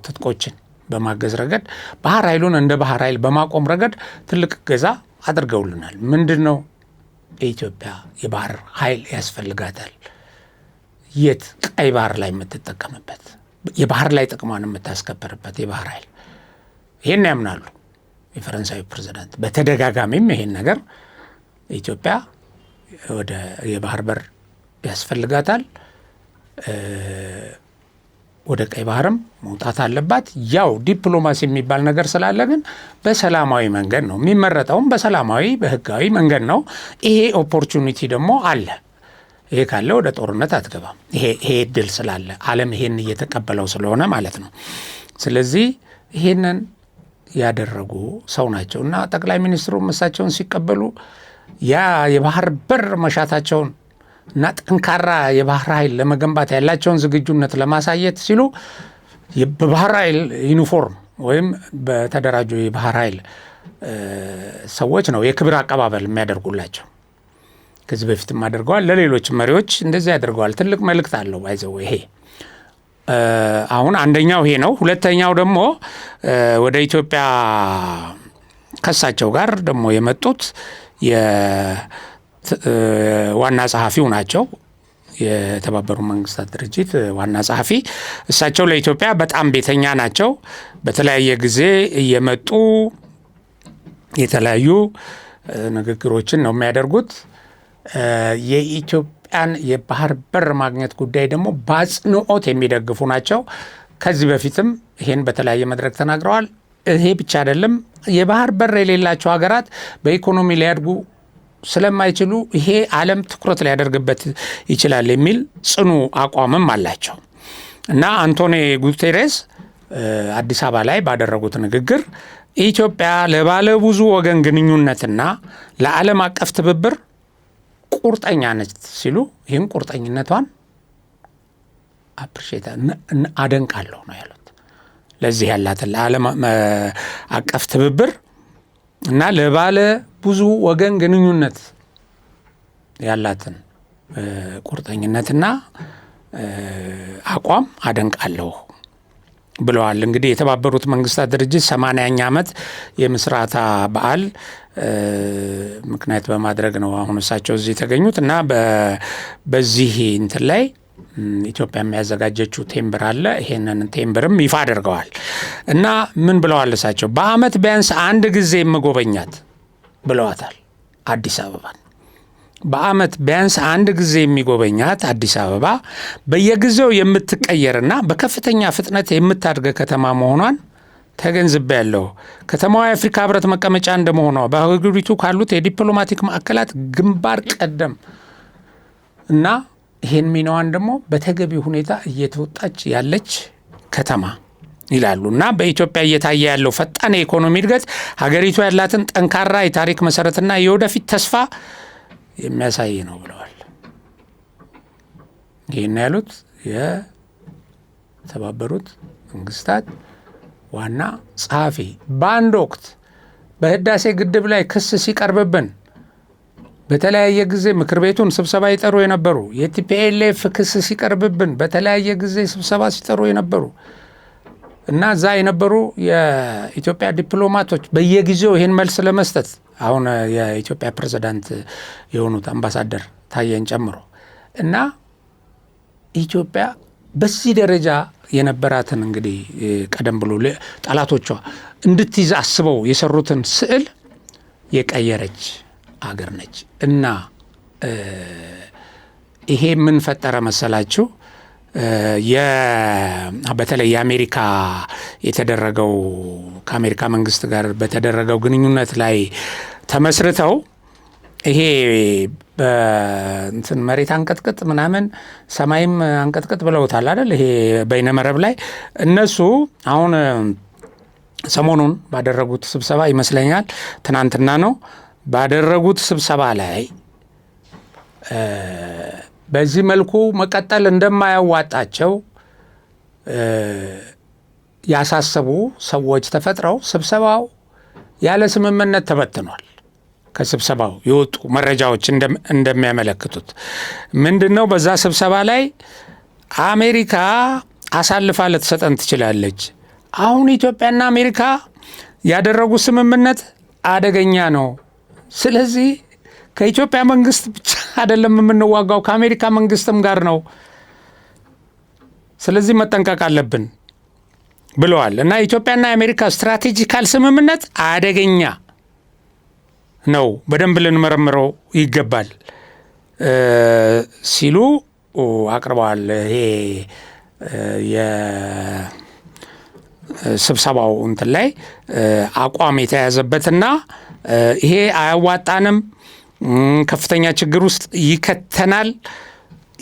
ትጥቆችን በማገዝ ረገድ ባህር ኃይሉን እንደ ባህር ኃይል በማቆም ረገድ ትልቅ እገዛ አድርገውልናል። ምንድነው የኢትዮጵያ የባህር ኃይል ያስፈልጋታል። የት ቀይ ባህር ላይ የምትጠቀምበት የባህር ላይ ጥቅሟን የምታስከበርበት የባህር ኃይል ይሄን ያምናሉ የፈረንሳዩ ፕሬዝዳንት። በተደጋጋሚም ይሄን ነገር ኢትዮጵያ ወደ የባህር በር ያስፈልጋታል፣ ወደ ቀይ ባህርም መውጣት አለባት። ያው ዲፕሎማሲ የሚባል ነገር ስላለ ግን በሰላማዊ መንገድ ነው የሚመረጠውም፣ በሰላማዊ በህጋዊ መንገድ ነው። ይሄ ኦፖርቹኒቲ ደግሞ አለ። ይሄ ካለ ወደ ጦርነት አትገባም። ይሄ እድል ስላለ ዓለም ይሄን እየተቀበለው ስለሆነ ማለት ነው። ስለዚህ ይሄንን ያደረጉ ሰው ናቸው እና ጠቅላይ ሚኒስትሩ እሳቸውን ሲቀበሉ ያ የባህር በር መሻታቸውን እና ጠንካራ የባህር ኃይል ለመገንባት ያላቸውን ዝግጁነት ለማሳየት ሲሉ በባህር ኃይል ዩኒፎርም ወይም በተደራጁ የባህር ኃይል ሰዎች ነው የክብር አቀባበል የሚያደርጉላቸው። ከዚህ በፊትም አድርገዋል። ለሌሎች መሪዎች እንደዚህ ያደርገዋል። ትልቅ መልእክት አለው ባይዘው ይሄ አሁን አንደኛው ይሄ ነው። ሁለተኛው ደግሞ ወደ ኢትዮጵያ ከሳቸው ጋር ደግሞ የመጡት ዋና ጸሐፊው ናቸው። የተባበሩ መንግስታት ድርጅት ዋና ጸሐፊ እሳቸው ለኢትዮጵያ በጣም ቤተኛ ናቸው። በተለያየ ጊዜ እየመጡ የተለያዩ ንግግሮችን ነው የሚያደርጉት። የኢትዮጵያን የባህር በር ማግኘት ጉዳይ ደግሞ በአጽንኦት የሚደግፉ ናቸው። ከዚህ በፊትም ይሄን በተለያየ መድረክ ተናግረዋል። ይሄ ብቻ አይደለም፣ የባህር በር የሌላቸው ሀገራት በኢኮኖሚ ሊያድጉ ስለማይችሉ ይሄ ዓለም ትኩረት ሊያደርግበት ይችላል የሚል ጽኑ አቋምም አላቸው እና አንቶኒ ጉቴሬስ አዲስ አበባ ላይ ባደረጉት ንግግር ኢትዮጵያ ለባለብዙ ወገን ግንኙነትና ለዓለም አቀፍ ትብብር ቁርጠኛ ነች ሲሉ ይህን ቁርጠኝነቷን አፕሪሼት አደንቃለሁ ነው ያሉት። ለዚህ ያላትን ለዓለም አቀፍ ትብብር እና ለባለ ብዙ ወገን ግንኙነት ያላትን ቁርጠኝነትና አቋም አደንቃለሁ ብለዋል። እንግዲህ የተባበሩት መንግስታት ድርጅት 80ኛ ዓመት የምስረታ በዓል ምክንያት በማድረግ ነው አሁን እሳቸው እዚህ የተገኙት እና በዚህ እንትን ላይ ኢትዮጵያ የሚያዘጋጀችው ቴምብር አለ። ይሄንን ቴምብርም ይፋ አድርገዋል እና ምን ብለዋል እሳቸው? በአመት ቢያንስ አንድ ጊዜ የምጎበኛት ብለዋታል አዲስ አበባ። በአመት ቢያንስ አንድ ጊዜ የሚጎበኛት አዲስ አበባ በየጊዜው የምትቀየርና በከፍተኛ ፍጥነት የምታድግ ከተማ መሆኗን ተገንዝቤያለሁ። ከተማዋ የአፍሪካ ህብረት መቀመጫ እንደመሆኗ በሀገሪቱ ካሉት የዲፕሎማቲክ ማዕከላት ግንባር ቀደም እና ይሄን ሚናዋን ደግሞ በተገቢ ሁኔታ እየተወጣች ያለች ከተማ ይላሉ እና በኢትዮጵያ እየታየ ያለው ፈጣን የኢኮኖሚ እድገት ሀገሪቱ ያላትን ጠንካራ የታሪክ መሰረትና የወደፊት ተስፋ የሚያሳይ ነው ብለዋል። ይህን ያሉት የተባበሩት መንግስታት ዋና ጸሐፊ በአንድ ወቅት በህዳሴ ግድብ ላይ ክስ ሲቀርብብን በተለያየ ጊዜ ምክር ቤቱን ስብሰባ ይጠሩ የነበሩ የቲፒኤልኤፍ ክስ ሲቀርብብን በተለያየ ጊዜ ስብሰባ ሲጠሩ የነበሩ እና እዛ የነበሩ የኢትዮጵያ ዲፕሎማቶች በየጊዜው ይህን መልስ ለመስጠት አሁን የኢትዮጵያ ፕሬዝዳንት የሆኑት አምባሳደር ታየን ጨምሮ እና ኢትዮጵያ በዚህ ደረጃ የነበራትን እንግዲህ ቀደም ብሎ ጠላቶቿ እንድትይዝ አስበው የሰሩትን ስዕል የቀየረች አገር ነች እና ይሄ ምን ፈጠረ መሰላችሁ? በተለይ የአሜሪካ የተደረገው ከአሜሪካ መንግስት ጋር በተደረገው ግንኙነት ላይ ተመስርተው ይሄ በእንትን መሬት አንቀጥቅጥ ምናምን ሰማይም አንቀጥቅጥ ብለውታል አይደል? ይሄ በይነመረብ ላይ እነሱ አሁን ሰሞኑን ባደረጉት ስብሰባ ይመስለኛል ትናንትና ነው ባደረጉት ስብሰባ ላይ በዚህ መልኩ መቀጠል እንደማያዋጣቸው ያሳሰቡ ሰዎች ተፈጥረው ስብሰባው ያለ ስምምነት ተበትኗል። ከስብሰባው የወጡ መረጃዎች እንደሚያመለክቱት ምንድነው? በዛ ስብሰባ ላይ አሜሪካ አሳልፋ ልትሰጠን ትችላለች። አሁን ኢትዮጵያና አሜሪካ ያደረጉት ስምምነት አደገኛ ነው። ስለዚህ ከኢትዮጵያ መንግስት ብቻ አይደለም የምንዋጋው ከአሜሪካ መንግስትም ጋር ነው። ስለዚህ መጠንቀቅ አለብን ብለዋል እና ኢትዮጵያና የአሜሪካ ስትራቴጂካል ስምምነት አደገኛ ነው፣ በደንብ ልንመረምረው ይገባል ሲሉ አቅርበዋል። ይሄ የስብሰባው እንትን ላይ አቋም የተያዘበትና ይሄ አያዋጣንም፣ ከፍተኛ ችግር ውስጥ ይከተናል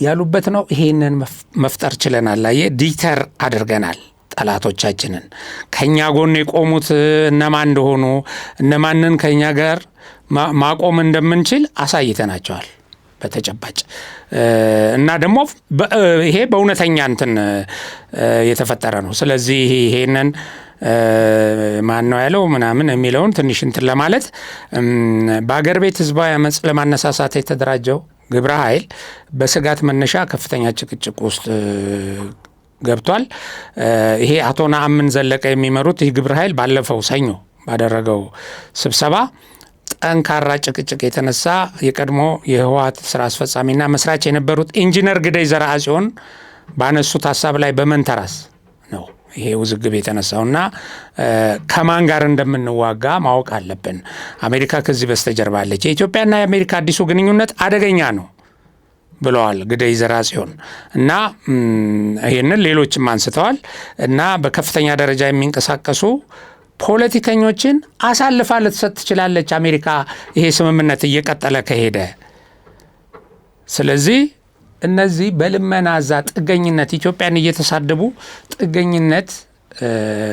ያሉበት ነው። ይሄንን መፍጠር ችለናል። ዲተር አድርገናል ጠላቶቻችንን። ከኛ ጎን የቆሙት እነማን እንደሆኑ እነማንን ከኛ ጋር ማቆም እንደምንችል አሳይተናቸዋል በተጨባጭ እና ደግሞ ይሄ በእውነተኛ እንትን የተፈጠረ ነው። ስለዚህ ይሄንን ማን ነው ያለው ምናምን የሚለውን ትንሽ እንትን ለማለት በአገር ቤት ህዝባዊ አመጽ ለማነሳሳት የተደራጀው ግብረ ኃይል በስጋት መነሻ ከፍተኛ ጭቅጭቅ ውስጥ ገብቷል። ይሄ አቶ ነአምን ዘለቀ የሚመሩት ይህ ግብረ ኃይል ባለፈው ሰኞ ባደረገው ስብሰባ ጠንካራ ጭቅጭቅ የተነሳ የቀድሞ የህወሓት ስራ አስፈጻሚና መስራች የነበሩት ኢንጂነር ግደይ ዘርአጽዮን ባነሱት ሀሳብ ላይ በመንተራስ ነው ይሄ ውዝግብ የተነሳውና ከማን ጋር እንደምንዋጋ ማወቅ አለብን። አሜሪካ ከዚህ በስተጀርባ አለች። የኢትዮጵያና የአሜሪካ አዲሱ ግንኙነት አደገኛ ነው ብለዋል ግደይ ዘርአጽዮን እና ይሄንን ሌሎችም አንስተዋል እና በከፍተኛ ደረጃ የሚንቀሳቀሱ ፖለቲከኞችን አሳልፋ ልትሰጥ ትችላለች አሜሪካ ይሄ ስምምነት እየቀጠለ ከሄደ። ስለዚህ እነዚህ በልመናዛ ጥገኝነት ኢትዮጵያን እየተሳደቡ ጥገኝነት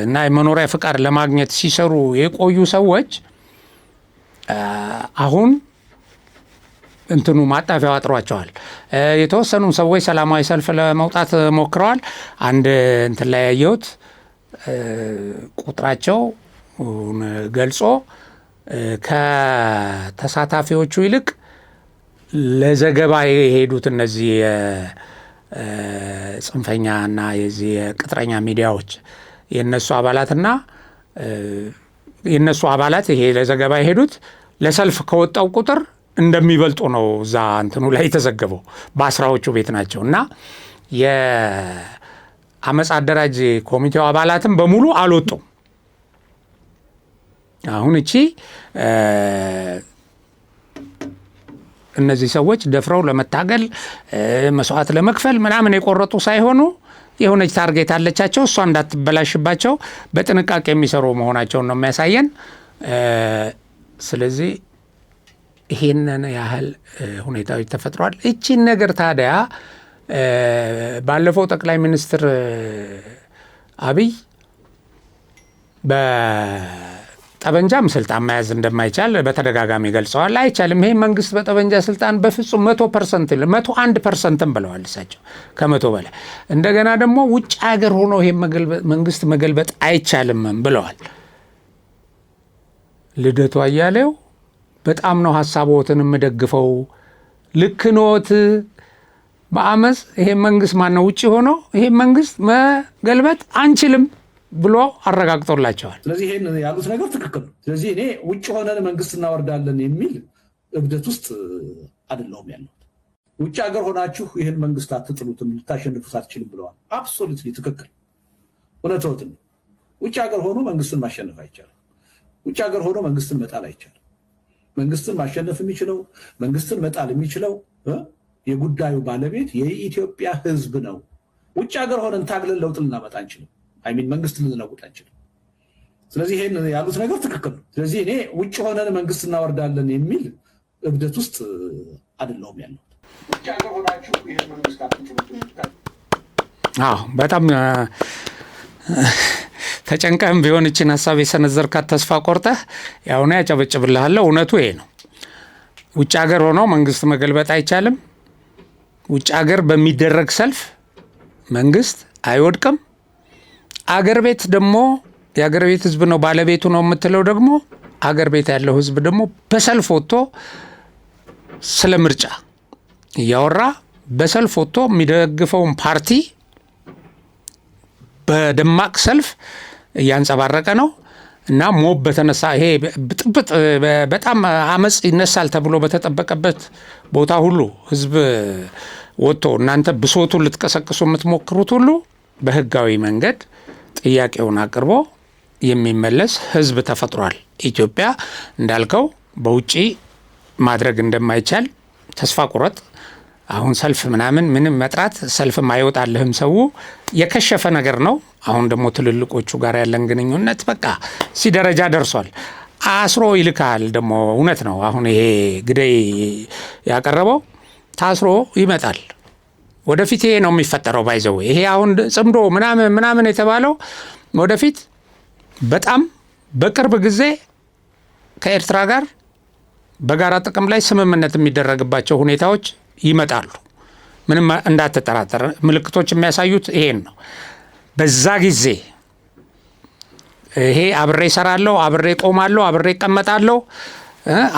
እና የመኖሪያ ፍቃድ ለማግኘት ሲሰሩ የቆዩ ሰዎች አሁን እንትኑ ማጣፊያው አጥሯቸዋል። የተወሰኑ ሰዎች ሰላማዊ ሰልፍ ለመውጣት ሞክረዋል። አንድ እንትን ላይ ያየሁት ቁጥራቸው ገልጾ ከተሳታፊዎቹ ይልቅ ለዘገባ የሄዱት እነዚህ ጽንፈኛና የዚህ ቅጥረኛ ሚዲያዎች የነሱ አባላትና የነሱ አባላት ይሄ ለዘገባ የሄዱት ለሰልፍ ከወጣው ቁጥር እንደሚበልጡ ነው እዛ እንትኑ ላይ የተዘገበው። በአስራዎቹ ቤት ናቸው እና የአመፅ አደራጅ ኮሚቴው አባላትም በሙሉ አልወጡም። አሁን እቺ እነዚህ ሰዎች ደፍረው ለመታገል መስዋዕት ለመክፈል ምናምን የቆረጡ ሳይሆኑ የሆነች ታርጌት አለቻቸው። እሷ እንዳትበላሽባቸው በጥንቃቄ የሚሰሩ መሆናቸውን ነው የሚያሳየን። ስለዚህ ይሄንን ያህል ሁኔታዎች ተፈጥሯል። እቺን ነገር ታዲያ ባለፈው ጠቅላይ ሚኒስትር አብይ በጠበንጃም ስልጣን መያዝ እንደማይቻል በተደጋጋሚ ገልጸዋል። አይቻልም፣ ይሄ መንግስት በጠበንጃ ስልጣን በፍጹም 100% 101% ብለዋል እሳቸው ከ100 በላይ። እንደገና ደግሞ ውጭ ሀገር ሆኖ ይሄ መንግስት መገልበጥ አይቻልም ብለዋል። ልደቱ አያሌው በጣም ነው ሀሳቦትን የምደግፈው፣ ልክ ኖት፣ በአመፅ ይሄ መንግስት ማነው ውጭ ሆኖ ይሄ መንግስት መገልበጥ አንችልም ብሎ አረጋግጦላቸዋል። ስለዚህ ይሄን ያሉት ነገር ትክክል ነው። ስለዚህ እኔ ውጭ ሆነን መንግስት እናወርዳለን የሚል እብደት ውስጥ አይደለሁም ያለው። ውጭ ሀገር ሆናችሁ ይህን መንግስት አትጥሉትም፣ ልታሸንፉት አትችልም ብለዋል። አብሶሉትሊ ትክክል፣ እውነትዎትን ነው። ውጭ ሀገር ሆኖ መንግስትን ማሸነፍ አይቻልም። ውጭ ሀገር ሆኖ መንግስትን መጣል አይቻልም። መንግስትን ማሸነፍ የሚችለው መንግስትን መጣል የሚችለው የጉዳዩ ባለቤት የኢትዮጵያ ህዝብ ነው። ውጭ ሀገር ሆነን ታግለን ለውጥ ልናመጣ አንችልም። መንግስት ልንለውጥ አንችልም። ስለዚህ ይሄን ያሉት ነገር ትክክል ነው። ስለዚህ እኔ ውጭ ሆነን መንግስት እናወርዳለን የሚል እብደት ውስጥ አይደለሁም ያለው። ውጭ ሀገር ሆናችሁ ይሄን መንግስት አትጥሉትም። በጣም ተጨንቀህም ቢሆን እችን ሀሳብ የሰነዘርካት ተስፋ ቆርጠህ ያውና ያጨበጭብልሃለሁ። እውነቱ ይሄ ነው። ውጭ ሀገር ሆኖ መንግስት መገልበጥ አይቻልም። ውጭ ሀገር በሚደረግ ሰልፍ መንግስት አይወድቅም። አገር ቤት ደግሞ የአገር ቤት ህዝብ ነው ባለቤቱ ነው የምትለው ደግሞ አገር ቤት ያለው ህዝብ ደግሞ በሰልፍ ወጥቶ ስለ ምርጫ እያወራ በሰልፍ ወጥቶ የሚደግፈውን ፓርቲ በደማቅ ሰልፍ እያንጸባረቀ ነው እና ሞብ በተነሳ ይሄ ብጥብጥ በጣም አመፅ ይነሳል ተብሎ በተጠበቀበት ቦታ ሁሉ ህዝብ ወጥቶ እናንተ ብሶቱን ልትቀሰቅሱ የምትሞክሩት ሁሉ በህጋዊ መንገድ ጥያቄውን አቅርቦ የሚመለስ ህዝብ ተፈጥሯል። ኢትዮጵያ እንዳልከው በውጪ ማድረግ እንደማይቻል ተስፋ ቁረጥ። አሁን ሰልፍ ምንም መጥራት ሰልፍም አይወጣልህም። ሰው የከሸፈ ነገር ነው። አሁን ደግሞ ትልልቆቹ ጋር ያለን ግንኙነት በቃ ሲደረጃ ደርሷል። አስሮ ይልካል ደግሞ እውነት ነው። አሁን ይሄ ግደይ ያቀረበው ታስሮ ይመጣል። ወደፊት ይሄ ነው የሚፈጠረው። ባይዘው ይሄ አሁን ጽምዶ ምናምን የተባለው ወደፊት በጣም በቅርብ ጊዜ ከኤርትራ ጋር በጋራ ጥቅም ላይ ስምምነት የሚደረግባቸው ሁኔታዎች ይመጣሉ። ምንም እንዳትጠራጠር፣ ምልክቶች የሚያሳዩት ይሄን ነው። በዛ ጊዜ ይሄ አብሬ እሰራለሁ፣ አብሬ ቆማለሁ፣ አብሬ እቀመጣለሁ፣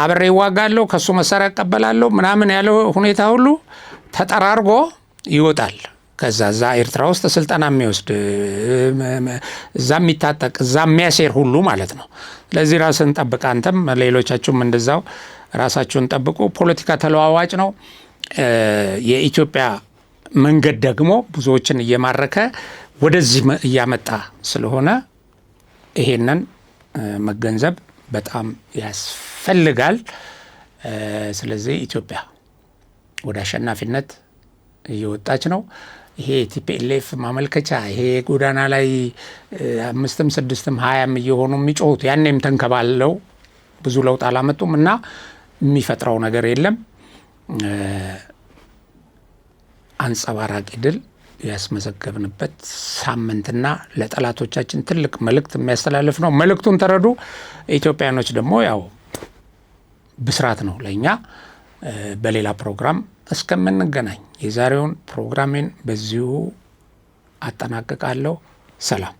አብሬ እዋጋለሁ፣ ከሱ መሳሪያ እቀበላለሁ ምናምን ያለው ሁኔታ ሁሉ ተጠራርጎ ይወጣል። ከዛ እዛ ኤርትራ ውስጥ ስልጠና የሚወስድ እዛ የሚታጠቅ እዛ የሚያሴር ሁሉ ማለት ነው። ስለዚህ ራስን ጠብቅ፣ አንተም ሌሎቻችሁም እንደዛው ራሳችሁን ጠብቁ። ፖለቲካ ተለዋዋጭ ነው። የኢትዮጵያ መንገድ ደግሞ ብዙዎችን እየማረከ ወደዚህ እያመጣ ስለሆነ ይሄንን መገንዘብ በጣም ያስፈልጋል። ስለዚህ ኢትዮጵያ ወደ አሸናፊነት እየወጣች ነው። ይሄ ቲፒኤልኤፍ ማመልከቻ ይሄ ጎዳና ላይ 5ም 6ም 20ም እየሆኑ የሚጮሁት ያኔም ተንከባለው ብዙ ለውጥ አላመጡም እና የሚፈጥረው ነገር የለም። አንጸባራቂ ድል ያስመዘገብንበት ሳምንትና ለጠላቶቻችን ትልቅ መልእክት የሚያስተላልፍ ነው። መልእክቱን ተረዱ። ኢትዮጵያኖች ደግሞ ያው ብስራት ነው ለኛ። በሌላ ፕሮግራም እስከምንገናኝ የዛሬውን ፕሮግራሜን በዚሁ አጠናቅቃለሁ። ሰላም።